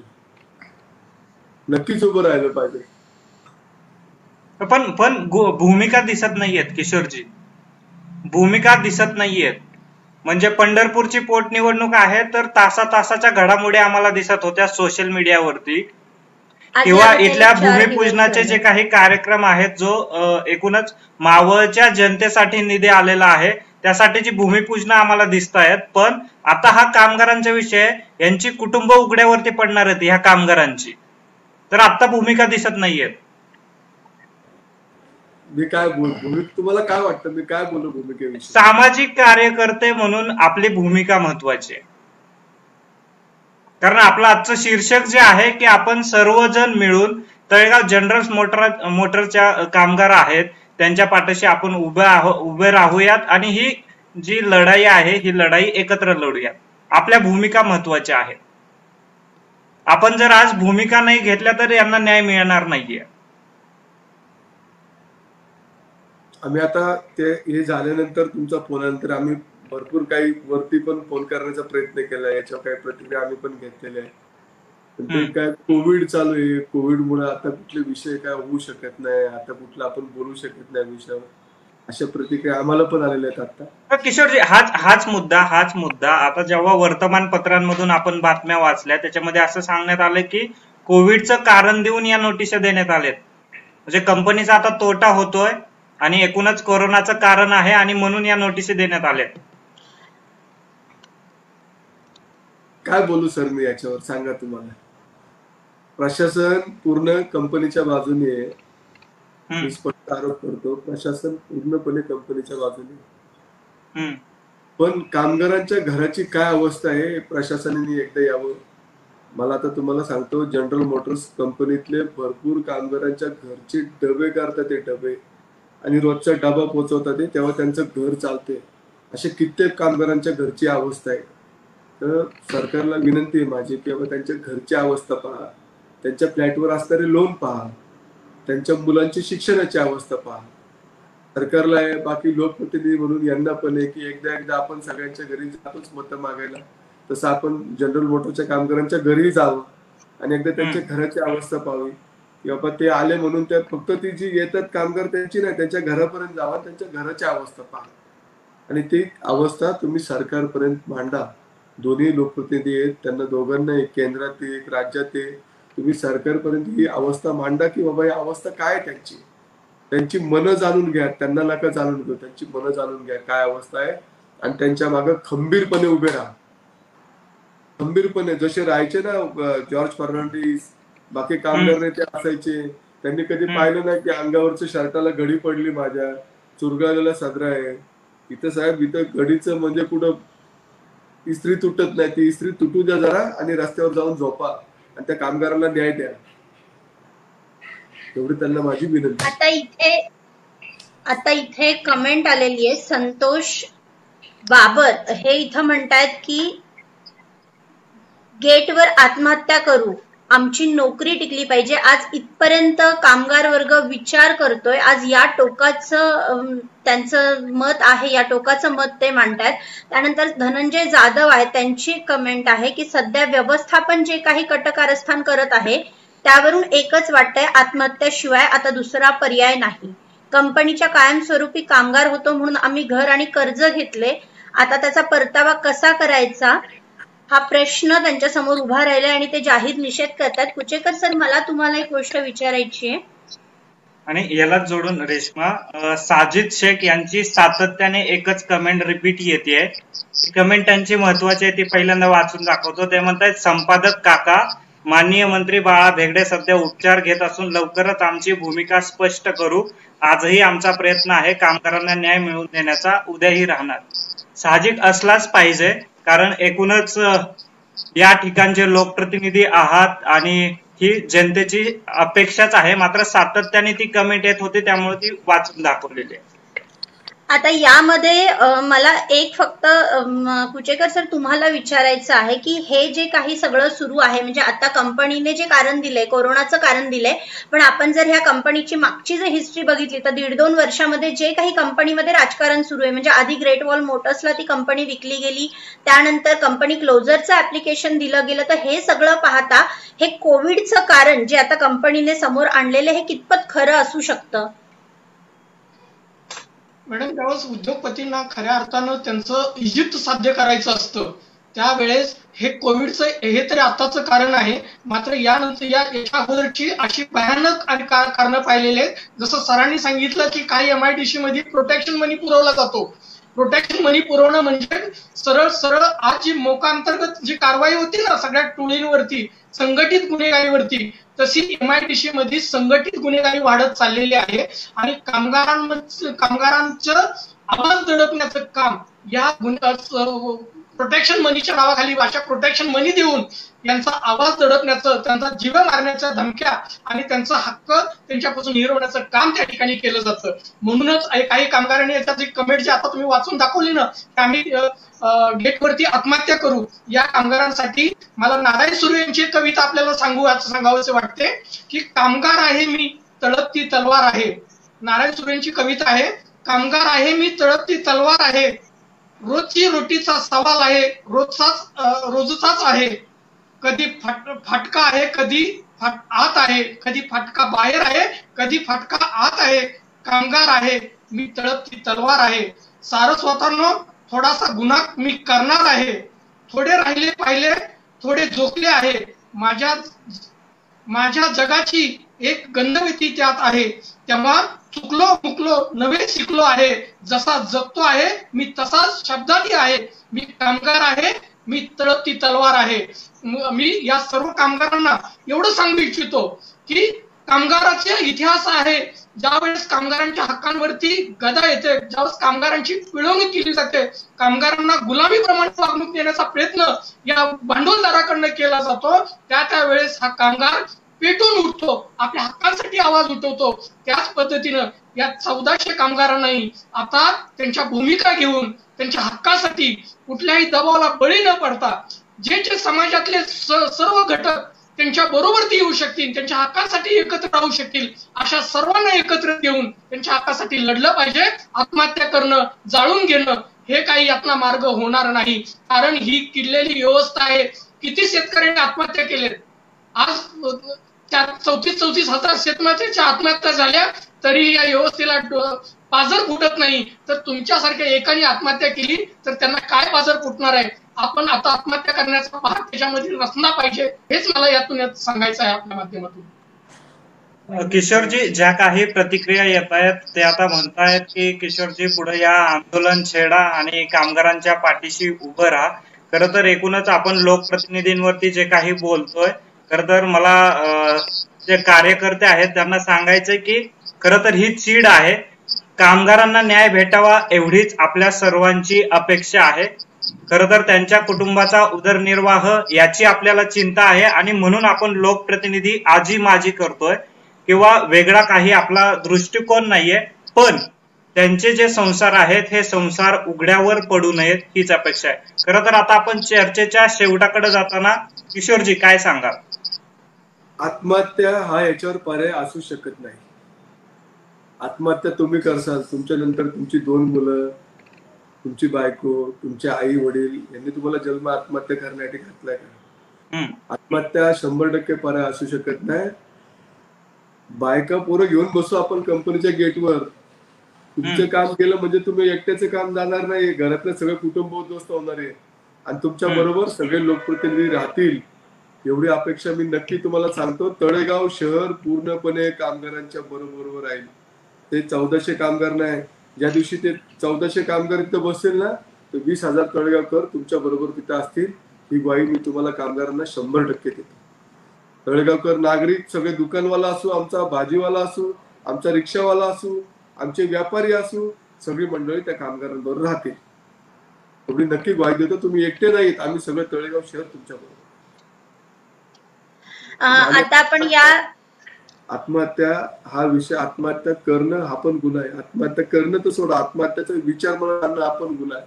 नक्कीच उभं राहिलं पाहिजे. पण भूमिका दिसत नाहीयेत किशोरजी, भूमिका दिसत नाहीयेत. म्हणजे पंढरपूरची पोटनिवडणूक आहे तर तासाच्या घडामोडी आम्हाला दिसत होत्या सोशल मीडियावरती, किंवा इथल्या भूमिपूजनाचे जे काही कार्यक्रम आहेत, जो एकूणच मावळच्या जनतेसाठी निधी आलेला आहे त्यासाठीची भूमिपूजन आम्हाला दिसत आहेत. पण आता हा कामगारांचा विषय, यांची कुटुंब उघड्यावरती पडणार आहेत ह्या कामगारांची, तर आता भूमिका दिसत नाहीयेत. मी काय बोलू, तुम्हाला काय वाटतं मी काय बोलू भूमिकेविषयी? सामाजिक कार्यकर्ते म्हणून आपली भूमिका महत्वाची आहे. कारण आपलं आजचं शीर्षक जे आहे की आपण सर्वजण मिळून तळेगाव जनरल मोटरच्या कामगार आहेत त्यांच्या पाठीशी आपण उभे राहूयात आणि ही जी लढाई आहे ही लढाई एकत्र लढूयात. आपल्या भूमिका महत्वाच्या आहेत. आपण जर आज भूमिका नाही घेतल्या तर यांना न्याय मिळणार नाहीये. आम्ही आता ते हे झाल्यानंतर तुमचा फोन आल्यानंतर आम्ही भरपूर काही वरती पण फोन करण्याचा प्रयत्न केला, याच्यावर काही प्रतिक्रिया आम्ही पण घेतलेल्या आहे. पण ते काय कोविड चालू आहे, कोविडमुळे आता कुठले विषय काय होऊ शकत नाही, आता कुठला आपण बोलू शकत नाही विषयावर, अशा प्रतिक्रिया आम्हाला पण आलेल्या आहेत. आता किशोरजी हाच मुद्दा आता जेव्हा वर्तमानपत्रांमधून आपण बातम्या वाचल्या त्याच्यामध्ये असं सांगण्यात आलं की कोविडचं कारण देऊन या नोटिसा देण्यात आलेत. म्हणजे कंपनीचा आता तोटा होतोय आणि एकूणच कोरोनाचं कारण आहे आणि म्हणून या नोटिसा देण्यात आल्यात. काय बोलू सर मी याच्यावर, सांगा तुम्हाला. प्रशासन पूर्ण कंपनीच्या बाजूने आहे, मी स्पष्ट आरोप करतो, प्रशासन पूर्णपणे कंपनीच्या बाजूने. पण कामगारांच्या घराची काय अवस्था आहे प्रशासनाने एकदा यावं. मला आता तुम्हाला सांगतो, जनरल मोटर्स कंपनीतले भरपूर कामगारांच्या घरचे डबे करतात, ते डबे आणि रोजचा डबा पोहोचवतात ते, तेव्हा त्यांचं घर चालते. असे कित्येक कामगारांच्या घरची अवस्था आहे. तर सरकारला विनंती आहे माझी की बाबा त्यांच्या घरची अवस्था पहा, त्यांच्या फ्लॅटवर असणारे लोन पहा, त्यांच्या मुलांची शिक्षणाची अवस्था पहा. सरकारला आहे, बाकी लोकप्रतिनिधी म्हणून यांना पण आहे की एकदा आपण सगळ्यांच्या घरी जातोच मतं मागायला, तसं आपण जनरल मोटरच्या कामगारांच्या घरी जावं आणि एकदा त्यांच्या घराची अवस्था पाहावी. की बाबा ते आले म्हणून त्या फक्त ती जी येतात कामगार त्यांची नाही, त्यांच्या घरापर्यंत जावा, त्यांच्या घराची अवस्था पहा आणि ती अवस्था तुम्ही सरकारपर्यंत मांडा. दोन्ही लोकप्रतिनिधी आहेत, त्यांना दोघांना एक केंद्रात एक राज्यात तुम्ही सरकारपर्यंत ही अवस्था मांडा की बाबा ही अवस्था काय आहे त्यांची मनं जाणून घ्या. त्यांना नका जाणून घेऊ, त्यांची मनं जाणून घ्या काय अवस्था आहे आणि त्यांच्या मागे खंबीरपणे उभे राहा. खंबीरपणे जसे राहायचे ना जॉर्ज फर्नांडिस, बाकी कामगार नेते असायचे, त्यांनी कधी पाहिलं नाही की अंगावरच्या शर्टाला घडी पडली, माझ्या चुरगाळलेला सदरा आहे. इथं साहेब, इथं घडीचं म्हणजे कुठं इस्त्री तुटत नाही, ती इस्त्री तुटू द्या जरा आणि रस्त्यावर जाऊन झोपा आणि त्या कामगाराला न्याय द्या, एवढी त्यांना माझी विनंती. आता इथे कमेंट आलेली आहे, संतोष बाबर हे इथं म्हणतायत की गेटवर आत्महत्या करू, आमची नोकरी टिकली पाहिजे. आज इथपर्यंत कामगार वर्ग विचार करतोय, आज या टोकाचं त्यांचं मत आहे, या टोकाचं मत ते मांडतायत. त्यानंतर धनंजय जाधव आहे, त्यांची कमेंट आहे की सध्या व्यवस्थापन जे काही कटकारस्थान करत आहे त्यावरून एकच वाटतंय, आत्महत्याशिवाय आता दुसरा पर्याय नाही. कंपनीच्या कायमस्वरूपी कामगार होतो म्हणून आम्ही घर आणि कर्ज घेतले, आता त्याचा परतावा कसा करायचा हा प्रश्न त्यांच्या समोर उभा राहिलाय आणि ते जाहीर निषेध करतात. कुचेकर सर, मला तुम्हाला एक गोष्ट विचारायची आहे आणि यालाच जोडून रेश्मा, साजिद शेख यांची सातत्याने एकच कमेंट रिपीट येते. कमेंट त्यांची महत्वाची आहे, ती पहिल्यांदा वाचून दाखवतो. ते म्हणतात, संपादक काका, माननीय मंत्री बाळा भेगडे सध्या उपचार घेत असून लवकरच आमची भूमिका स्पष्ट करू. आजही आमचा प्रयत्न आहे कामगारांना न्याय मिळवून देण्याचा, उद्याही राहणार. साहजिक असलाच पाहिजे, कारण एकूणच या ठिकाणचे लोकप्रतिनिधी आहात आणि ही जनतेची अपेक्षाच आहे. मात्र सातत्याने ती कमेंट येत होती त्यामुळे ती वाचून दाखवलेली आहे. आता यामध्ये मला एक फक्त कुचेकर सर तुम्हाला विचारायचं आहे की हे जे काही सगळं सुरू आहे, म्हणजे आता कंपनीने जे कारण दिलंय, कोरोनाचं कारण दिलंय, पण आपण जर ह्या कंपनीची मागची जर हिस्ट्री बघितली तर 1.5-2 वर्षामध्ये जे काही कंपनीमध्ये राजकारण सुरू आहे, म्हणजे आधी ग्रेट वॉल मोटर्सला ती कंपनी विकली गेली, त्यानंतर कंपनी क्लोजरचं ऍप्लिकेशन दिलं गेलं, तर हे सगळं पाहता हे कोविडचं कारण जे आता कंपनीने समोर आणलेलं हे कितपत खरं असू शकतं? मॅडम, त्यावेळेस उद्योगपतींना खऱ्या अर्थानं त्यांचं इजिप्त साध्य करायचं असतं, त्यावेळेस हे कोविडचं हे तरी आताचं कारण आहे, मात्र यानंतर याच्या अगोदरची अशी भयानक आणि कारणं पाहिलेले आहेत. जसं सरांनी सांगितलं की काही MIDC मध्ये प्रोटेक्शन मनी पुरवला जातो. प्रोटेक्शन मनी पुरवणं म्हणजे सरळ सरळ आज जी मोका अंतर्गत जी कारवाई होती ना सगळ्या टोळींवरती, संघटित गुन्हेगारीवरती, तशी MIDC मध्ये संघटित गुन्हेगारी वाढत चाललेली आहे आणि कामगारांचं आवाज दडपण्याचं काम या प्रोटेक्शन मनीच्या नावाखाली अशा प्रोटेक्शन मनी देऊन यांचा आवाज दडपण्याचं, त्यांचा जीव मारण्याच्या धमक्या आणि त्यांचा हक्क त्यांच्यापासून हिरवण्याचं काम त्या ठिकाणी केलं जातं. म्हणूनच काही कामगारांनी याच्यात जी कमेंट जी आता तुम्ही वाचून दाखवली ना, की आम्ही गेटवरती आत्महत्या करू, या कामगारांसाठी मला नारायण सुर्वे यांची कविता आपल्याला सांगावंसे वाटते की कामगार आहे मी तळपती तलवार आहे. नारायण सुर्वे यांची कविता आहे, कामगार आहे मी तळपती तलवार आहे, रोजची रोटीचा सवाल आहे, रोजचाच आहे, कधी फाटका आहे, कधी आत आहे, कधी फाटका बाहेर आहे, कधी फाटका आत आहे, कामगार आहे मी तळपती तलवार आहे, सारस्वतांनो थोडासा गुन्हा मी करणार आहे, थोडे राहिले पाहिले थोडे झोकले आहे, माझ्या जगाची एक गंधवती त्यात आहे, तेव्हा चुकलो मुकलो नवे शिकलो आहे, जसा जगतो आहे मी तसाच शब्दातही आहे, मी कामगार आहे मी तळपती तलवार आहे. मी या सर्व कामगारांना एवढं सांगू इच्छितो की कामगाराचा इतिहास आहे. ज्यावेळेस कामगारांच्या हक्कांवरती गदा येते, ज्यावेळेस कामगारांची पिळवणूक केली जाते, कामगारांना गुलामीप्रमाणे वागणूक देण्याचा प्रयत्न या भांडवलदाराकडनं केला जातो, त्यावेळेस हा कामगार पेटून उठतो, आपल्या हक्कांसाठी आवाज उठवतो. त्याच पद्धतीनं या 1400 कामगारांनाही आता त्यांच्या भूमिका घेऊन त्यांच्या हक्कासाठी कुठल्याही दबावाला बळी न पडता जे समाजातले सर्व घटक त्यांच्या बरोबर ते येऊ शकतील, त्यांच्या हक्कांसाठी एकत्र राहू शकतील, अशा सर्वांना एकत्र येऊन त्यांच्या हक्कासाठी लढलं पाहिजे. आत्महत्या करणं, जाळून घेणं हे काही यातला मार्ग होणार नाही, कारण ही किडलेली व्यवस्था आहे. किती शेतकऱ्यांनी आत्महत्या केल्या, आज 34 हजार शेतकऱ्यांच्या आत्महत्या झाल्या, तरी या व्यवस्थेला पाझर फुटत नाही. तर तुमच्यासारख्या एकाने आत्महत्या केली तर त्यांना काय पाझर फुटणार आहे? आपण आता आत्महत्या करण्याचा भाग त्याच्यामध्ये नसला पाहिजे, हेच मला यातून सांगायचं आहे आपल्या माध्यमातून. किशोरजी, ज्या काही प्रतिक्रिया येत आहेत ते आता म्हणतायत की किशोरजी पुढे या आंदोलन छेडा आणि कामगारांच्या पाठीशी उभं राहा. खरं तर एकूणच आपण लोकप्रतिनिधींवरती जे काही बोलतोय, खरं तर मला जे कार्यकर्ते आहेत त्यांना सांगायचंय की खरं तर ही चीड आहे, कामगारांना न्याय भेटावा एवढीच आपल्या सर्वांची अपेक्षा आहे. खरं तर त्यांच्या कुटुंबाचा उदरनिर्वाह याची आपल्याला चिंता आहे आणि म्हणून आपण लोकप्रतिनिधी आजी माजी करतोय किंवा वेगळा काही आपला दृष्टिकोन नाहीये, पण त्यांचे जे संसार आहेत हे संसार उघड्यावर पडू नयेत हीच अपेक्षा आहे. खरं तर आता आपण चर्चेच्या शेवटाकडे जाताना किशोरजी काय सांगाल? आत्महत्या हा याच्यावर पर्याय असू शकत नाही. आत्महत्या तुम्ही करसाल, तुमच्या नंतर तुमची 2 मुलं, तुमची बायको, तुमचे आई वडील यांनी तुम्हाला जन्म आत्महत्या करण्यासाठी घातलाय का? आत्महत्या 100% पर्याय असू शकत नाही. बायका पोरं घेऊन बसू आपण कंपनीच्या गेटवर, तुमचं काम केलं म्हणजे तुम्ही एकट्याचं काम जाणार नाही, घरातलं सगळं कुटुंब उद्ध्वस्त होणार आहे आणि तुमच्या बरोबर सगळे लोकप्रतिनिधी राहतील एवढी अपेक्षा मी नक्की तुम्हाला सांगतो. तळेगाव शहर पूर्णपणे कामगारांच्या बरोबर राहील. ते 1400 कामगार नाही, ज्या दिवशी ते 1400 कामगार इथं बसतील ना, तर 20,000 तळेगावकर तुमच्या बरोबर तिथं असतील, ही ग्वाही मी तुम्हाला कामगारांना 100% देतो. तळेगावकर नागरिक सगळे, दुकानवाला असू, आमचा भाजीवाला असू, आमचा रिक्षावाला असू, आमचे व्यापारी असू, सगळी मंडळी त्या कामगारांबरोबर राहतील एवढी नक्की ग्वाही देतो. तुम्ही एकटे नाहीत, आम्ही सगळे तळेगाव शहर तुमच्या बरोबर. आता आपण या आत्महत्या हा विषय, आत्महत्या करणं हा पण गुन्हा आहे. आत्महत्या करणं तर सोडा, आत्महत्याचा विचार मला आणणं हा पण गुन्हा आहे.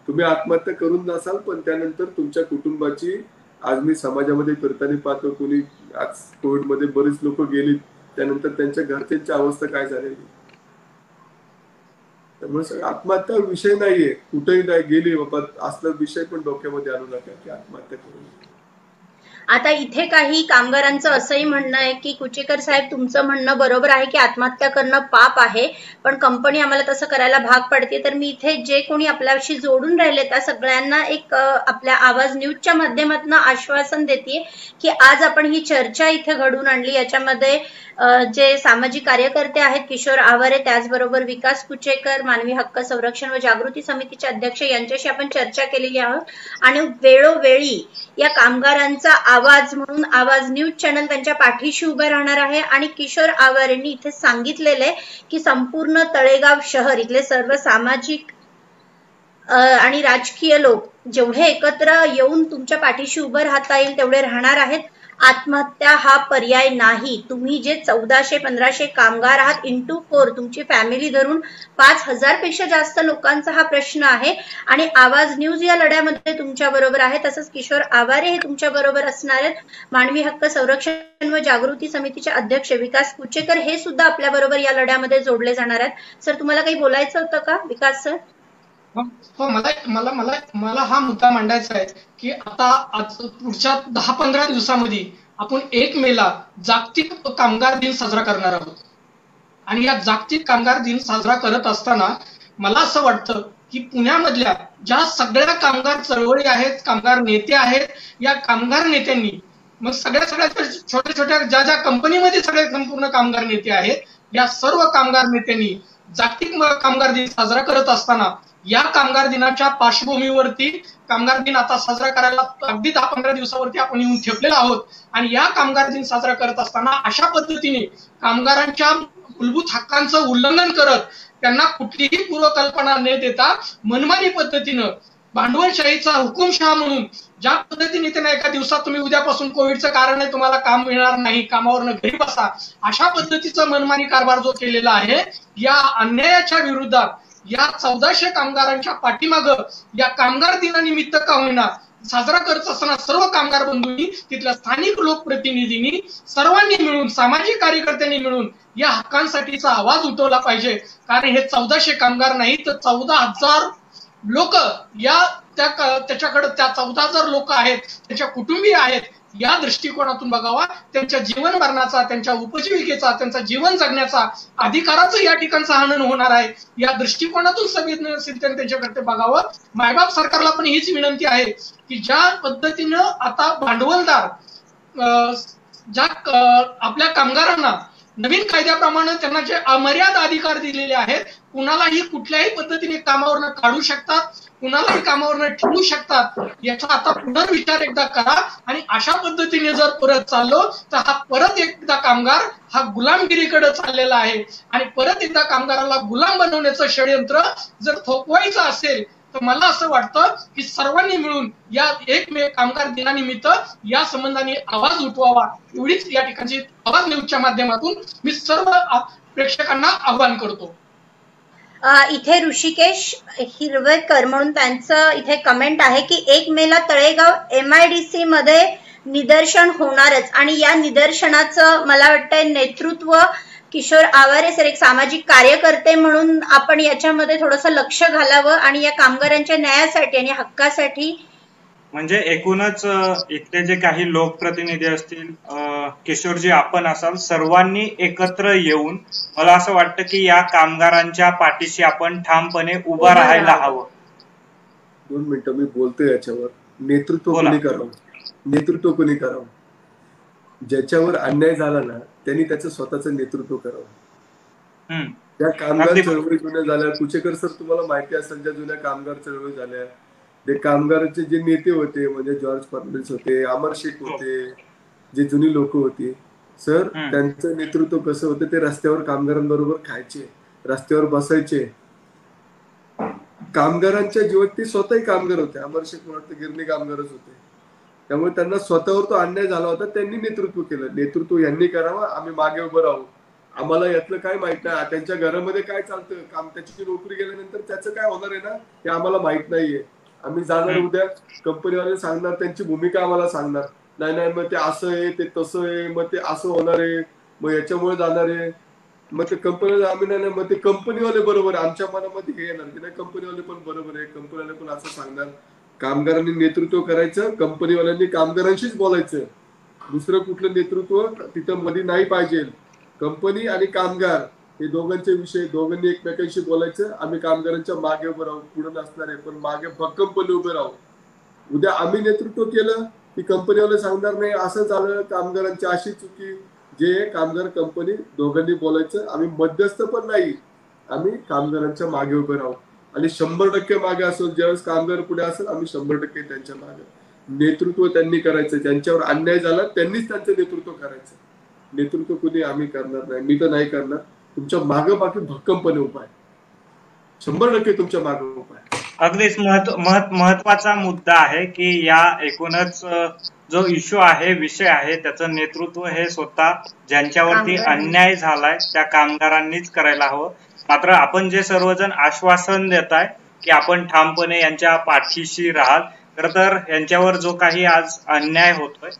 तुम्ही आत्महत्या करून जासाल, पण त्यानंतर तुमच्या कुटुंबाची, आज मी समाजामध्ये फिरताना पाहतो, कोणी आज कोविडमध्ये बरीच लोक गेली, त्यानंतर त्यांच्या घरच्यांची अवस्था काय झालेली. त्यामुळे आत्महत्या विषय नाहीये, कुठेही नाही गेली बाबा असला विषय पण डोक्यामध्ये आणू नका की आत्महत्या करू. आता इथे काही कामगारांचं असंही म्हणणं आहे की कुचेकर साहेब, तुमचं म्हणणं बरोबर आहे की आत्महत्या करणं पाप आहे, पण कंपनी आम्हाला तसं करायला भाग पडते. तर मी इथे जे कोणी आपल्याशी जोडून राहिले त्या सगळ्यांना एक आपल्या आवाज न्यूजच्या माध्यमातून आश्वासन देते की आज आपण ही चर्चा इथे घडून आणली. याच्यामध्ये जे सामाजिक कार्यकर्ते आहेत किशोर आवारे, त्याचबरोबर विकास कुचेकर, मानवी हक्क संरक्षण व जागृती समितीचे अध्यक्ष, यांच्याशी आपण चर्चा केलेली आहोत. आणि वेळोवेळी या कामगारांचा आवाज म्हणून आवाज न्यूज चॅनल त्यांच्या पाठीशी उभं राहणार आहे. आणि किशोर आवारेंनी इथे सांगितलेले की संपूर्ण तळेगाव शहर इथले सर्व सामाजिक आणि राजकीय लोक जेवढे एकत्र येऊन तुमच्या पाठीशी उभं राहता येईल तेवढे राहणार आहेत. आत्महत्या हा पर्याय नाही. तुम्ही जे 1400-1500 कामगार आहात इंटू 4, तुमची फॅमिली धरून 5000 पेक्षा जास्त लोकांचा हा प्रश्न आहे. आणि आवाज न्यूज या लढ्यामध्ये तुमच्या बरोबर आहे. तसंच किशोर आवारे हे तुमच्या बरोबर असणार आहेत. मानवी हक्क संरक्षण व जागृती समितीचे अध्यक्ष विकास कुचेकर हे सुद्धा आपल्या बरोबर या लढ्यामध्ये जोडले जाणार आहेत. सर, तुम्हाला काही बोलायचं होतं का विकास सर? हो, मला हा मुद्दा मांडायचा आहे की आता पुढच्या 10-15 दिवसामध्ये आपण 1 मेला जागतिक कामगार दिन साजरा करणार आहोत. आणि या जागतिक कामगार दिन साजरा करत असताना मला असं वाटतं की पुण्यामधल्या ज्या सगळ्या कामगार चळवळी आहेत, कामगार नेते आहेत, या कामगार नेत्यांनी, मग सगळ्या छोट्या छोट्या ज्या कंपनीमध्ये सगळे संपूर्ण कामगार नेते आहेत, या सर्व कामगार नेत्यांनी जागतिक कामगार दिन साजरा करत असताना या कामगार दिनाच्या पार्श्वभूमीवरती, कामगार दिन आता साजरा करायला अगदी 10-15 दिवसावरती आपण येऊन ठेपलेलो आहोत. आणि या कामगार दिन साजरा करत असताना अशा पद्धतीने कामगारांच्या मूलभूत हक्कांचं उल्लंघन करत, त्यांना कुठलीही पूर्वकल्पना न देता मनमानी पद्धतीनं भांडवलशाहीचा हुकुमशहा म्हणून ज्या पद्धतीने त्यांना एका दिवसात तुम्ही उद्यापासून कोविडचं कारण आहे, तुम्हाला काम मिळणार नाही, कामावरनं घरी बसा, अशा पद्धतीचा मनमानी कारभार जो केलेला आहे, या अन्यायाच्या विरोधात या 1400 कामगारांच्या पाठीमागं या कामगार दिनानिमित्त का होईना साजरा करत असताना सर्व कामगार बंधूंनी, तिथल्या स्थानिक लोकप्रतिनिधींनी, सर्वांनी मिळून, सामाजिक कार्यकर्त्यांनी मिळून या हक्कांसाठीचा आवाज उठवला पाहिजे. कारण हे 1400 कामगार नाही तर 14,000 लोक त्याच्याकडे, त्या 14,000 लोक आहेत, त्याच्या कुटुंबीय आहेत, या दृष्टिकोनातून बघावा. त्यांच्या जीवन मरणाचा, त्यांच्या उपजीविकेचा, त्यांचा जीवन जगण्याचा अधिकाराचं या ठिकाणचं हनन होणार आहे. या दृष्टिकोनातून संवेदनशील त्यांच्याकडे बघावं. मायबाप सरकारला पण हीच विनंती आहे की ज्या पद्धतीनं आता भांडवलदार ज्या आपल्या कामगारांना नवीन कायद्याप्रमाणे त्यांना जे अमर्याद अधिकार दिलेले आहेत, कुणालाही कुठल्याही पद्धतीने कामावरनं काढू शकतात, कुणालाही कामावरनं ठेवू शकतात, याचा आता पुनर्विचार एकदा करा. आणि अशा पद्धतीने जर परत चाललो तर हा परत एकदा कामगार हा गुलामगिरीकडे चाललेला आहे. आणि परत एकदा कामगाराला गुलाम बनवण्याचं षडयंत्र जर थोपवायचं असेल तर मला असं वाटतं की सर्वांनी मिळून या 1 मे कामगार दिनानिमित्त या संबंधाने आवाज उठवावा. एवढीच या ठिकाणची आवाज न्यूजच्या माध्यमातून मी सर्व प्रेक्षकांना आवाहन करतो. इथे ऋषिकेश हिरवेकर म्हणून त्यांचं इथे कमेंट आहे की 1 मेला तळेगाव MIDC मध्ये निदर्शन होणारच. आणि या निदर्शनाचं मला वाटतंय नेतृत्व किशोर आवारे सर, एक सामाजिक कार्यकर्ते म्हणून आपण याच्यामध्ये थोडंसं लक्ष घालावं आणि या कामगारांच्या न्यायासाठी आणि हक्कासाठी. म्हणजे एकूणच इथले जे काही लोकप्रतिनिधी असतील, किशोरजी आपण असाल, सर्वांनी एकत्र येऊन मला असं वाटतं की या कामगारांच्या पाठीशी आपण ठामपणे उभा राहायला हवं. 2 मिनिटं मी बोलतो याच्यावर. नेतृत्व कोणी करावं? ज्याच्यावर अन्याय झाला ना त्यांनी त्याचं स्वतःचं नेतृत्व करावं. त्या कामगार चळवळी जुन्या झाल्या, कुचेकर सर तुम्हाला माहिती असेल, ज्या जुन्या कामगार चळवळी झाल्या, ते कामगारांचे जे नेते होते म्हणजे जॉर्ज फर्नांडिस होते, अमर शेख होते, जे जुनी लोक होती सर, त्यांचं नेतृत्व कसं होतं, ते रस्त्यावर कामगारांबरोबर खायचे, रस्त्यावर बसायचे. कामगारांच्या जीवात ते स्वतःही कामगार होते. अमर शेख म्हणत गिरणी कामगारच होते. त्यामुळे त्यांना स्वतःवर तो अन्याय झाला होता, त्यांनी नेतृत्व केलं. नेतृत्व यांनी करावं, आम्ही मागे उभं राहू. आम्हाला यातलं काय माहित नाही, त्यांच्या घरामध्ये काय चालतं, काम त्याची नोकरी गेल्यानंतर त्याचं काय होणार आहे ना हे आम्हाला माहित नाहीये. आम्ही जाणार उद्या कंपनीवाले सांगणार, त्यांची भूमिका आम्हाला सांगणार, नाही मग ते असं आहे, ते तसं आहे, मग ते असं होणार आहे, मग याच्यामुळे जाणार आहे. मग ते कंपनीला आम्ही नाही, मग ते कंपनीवाले बरोबर आहे, आमच्या मनामध्ये हे येणार की नाही कंपनीवाले पण बरोबर आहे, कंपनीवाले पण असं सांगणार. कामगारांनी नेतृत्व करायचं, कंपनीवाल्यांनी कामगारांशीच बोलायचं, दुसरं कुठलं नेतृत्व तिथं मध्ये नाही पाहिजे. कंपनी आणि कामगार हे दोघांचे विषय, दोघांनी एकमेकांशी बोलायचं. आम्ही कामगारांच्या मागे उभं राहू, पुढे नसणार आहे पण मागे भक्कमपणे उभे राहू. उद्या आम्ही नेतृत्व केलं की कंपनीवाले सांगणार नाही असं झालं, कामगारांची अशी चुकी, जे कामगार कंपनी दोघांनी बोलायचं. आम्ही मध्यस्थ पण नाही, आम्ही कामगारांच्या मागे उभे राहू आणि 100% मागे असो. ज्यावेळेस कामगार पुढे असेल आम्ही 100% त्यांच्या मागे. नेतृत्व त्यांनी करायचं, ज्यांच्यावर अन्याय झाला त्यांनीच त्यांचं नेतृत्व करायचं. नेतृत्व कुणी आम्ही करणार नाही, मी तर नाही करणार. तुमच्या मागे बाकी भक्कमपणे उभा आहे, 100% तुमच्या मागे उभा आहे. अगदीच महत्वाचा मुद्दा आहे की या एकूणच जो इश्यू आहे, विषय आहे, त्याचं नेतृत्व हे स्वतः ज्यांच्यावरती अन्याय झालाय त्या कामगारांनीच करायला हवं. मात्र आपण जे सर्वजण आश्वासन देत आहे की आपण ठामपणे यांच्या पाठीशी राहाल, खरं तर यांच्यावर जो काही आज अन्याय होतोय,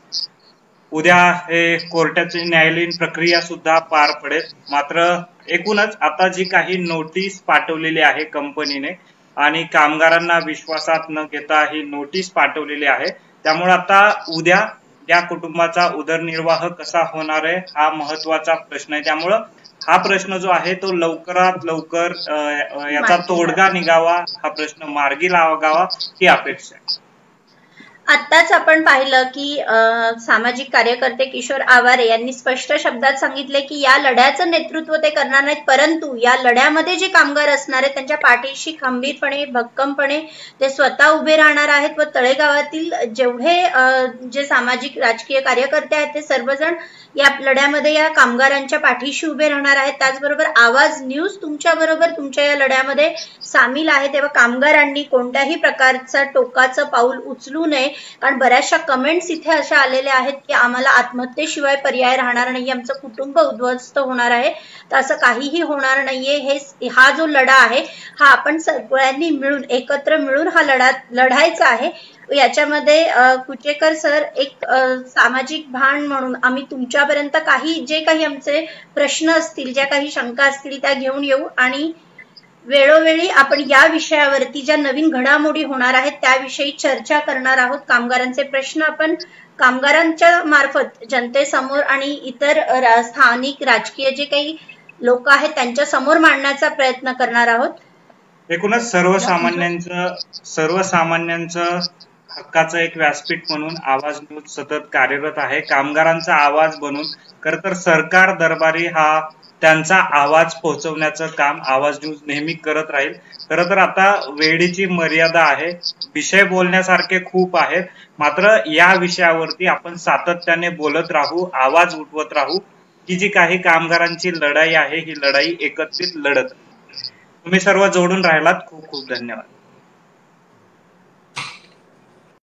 उद्या हे कोर्टाची न्यायालयीन प्रक्रिया सुद्धा पार पडेल. मात्र एकूणच आता जी काही नोटीस पाठवलेली आहे कंपनीने आणि कामगारांना विश्वासात न घेता ही नोटीस पाठवलेली आहे, त्यामुळे आता उद्या या कुटुंबाचा उदरनिर्वाह कसा होणार आहे हा महत्वाचा प्रश्न आहे. त्यामुळं हा प्रश्न जो आहे तो लवकरात लवकर याचा तोडगा निघावा, हा प्रश्न मार्गी लागावा ही अपेक्षा आहे. आत्ताच आपण पाहिलं की सामाजिक कार्यकर्ते किशोर आवारे यांनी स्पष्ट शब्दात सांगितले की या लढ्याचं नेतृत्व ते करणार नाहीत, परंतु या लढ्यामध्ये जे कामगार असणार आहेत त्यांच्या पाठीशी खंबीरपणे भक्कमपणे ते स्वतः उभे राहणार आहेत व तळेगावातील जेवढे जे सामाजिक राजकीय कार्यकर्ते आहेत ते सर्वजण या लढ्यामध्ये या कामगारांच्या पाठीशी उभे राहणार आहेत. त्याचबरोबर आवाज न्यूज तुमच्या बरोबर तुमच्या या लढ्यामध्ये सामील आहे. तेव्हा कामगारांनी कोणत्याही प्रकारचं टोकाचं पाऊल उचलू नये, कारण बऱ्याचशा कमेंट्स इथे अशा आलेल्या आहेत की आम्हाला आत्महत्येशिवाय पर्याय राहणार नाही, आमचं कुटुंब उद्ध्वस्त होणार आहे. तर असं काहीही होणार नाहीये. हा जो लढा आहे हा आपण सगळ्यांनी मिळून एकत्र मिळून हा लढायचा आहे. याच्यामध्ये कुचेकर सर एक सामाजिक भान म्हणून आम्ही तुमच्यापर्यंत जे काही आमचे प्रश्न असतील, ज्या काही शंका असतील त्या घेऊन येऊ आणि वेळोवेळी आपण या विषयावरती ज्या नवीन घडामोडी होणार आहेत त्याविषयी चर्चा करणार आहोत. कामगारांचे प्रश्न आपण कामगारांच्या मार्फत जनतेसमोर आणि इतर स्थानिक राजकीय जे काही लोक आहेत त्यांच्या समोर मांडण्याचा प्रयत्न करणार आहोत. एकूणच सर्वसामान्यांचं हक्काचं एक व्यासपीठ म्हणून आवाज न्यूज सतत कार्यरत आहे. कामगारांचा आवाज बनून खरं तर सरकार दरबारी हा त्यांचा आवाज पोहोचवण्याचं काम आवाज न्यूज नेहमी करत राहील. खरं तर आता वेळेची मर्यादा आहे, विषय बोलण्यासारखे खूप आहेत, मात्र या विषयावरती आपण सातत्याने बोलत राहू, आवाज उठवत राहू की जी काही कामगारांची लढाई आहे ही लढाई एकत्रित लढत. तुम्ही सर्व जोडून राहिलात, खूप खूप धन्यवाद.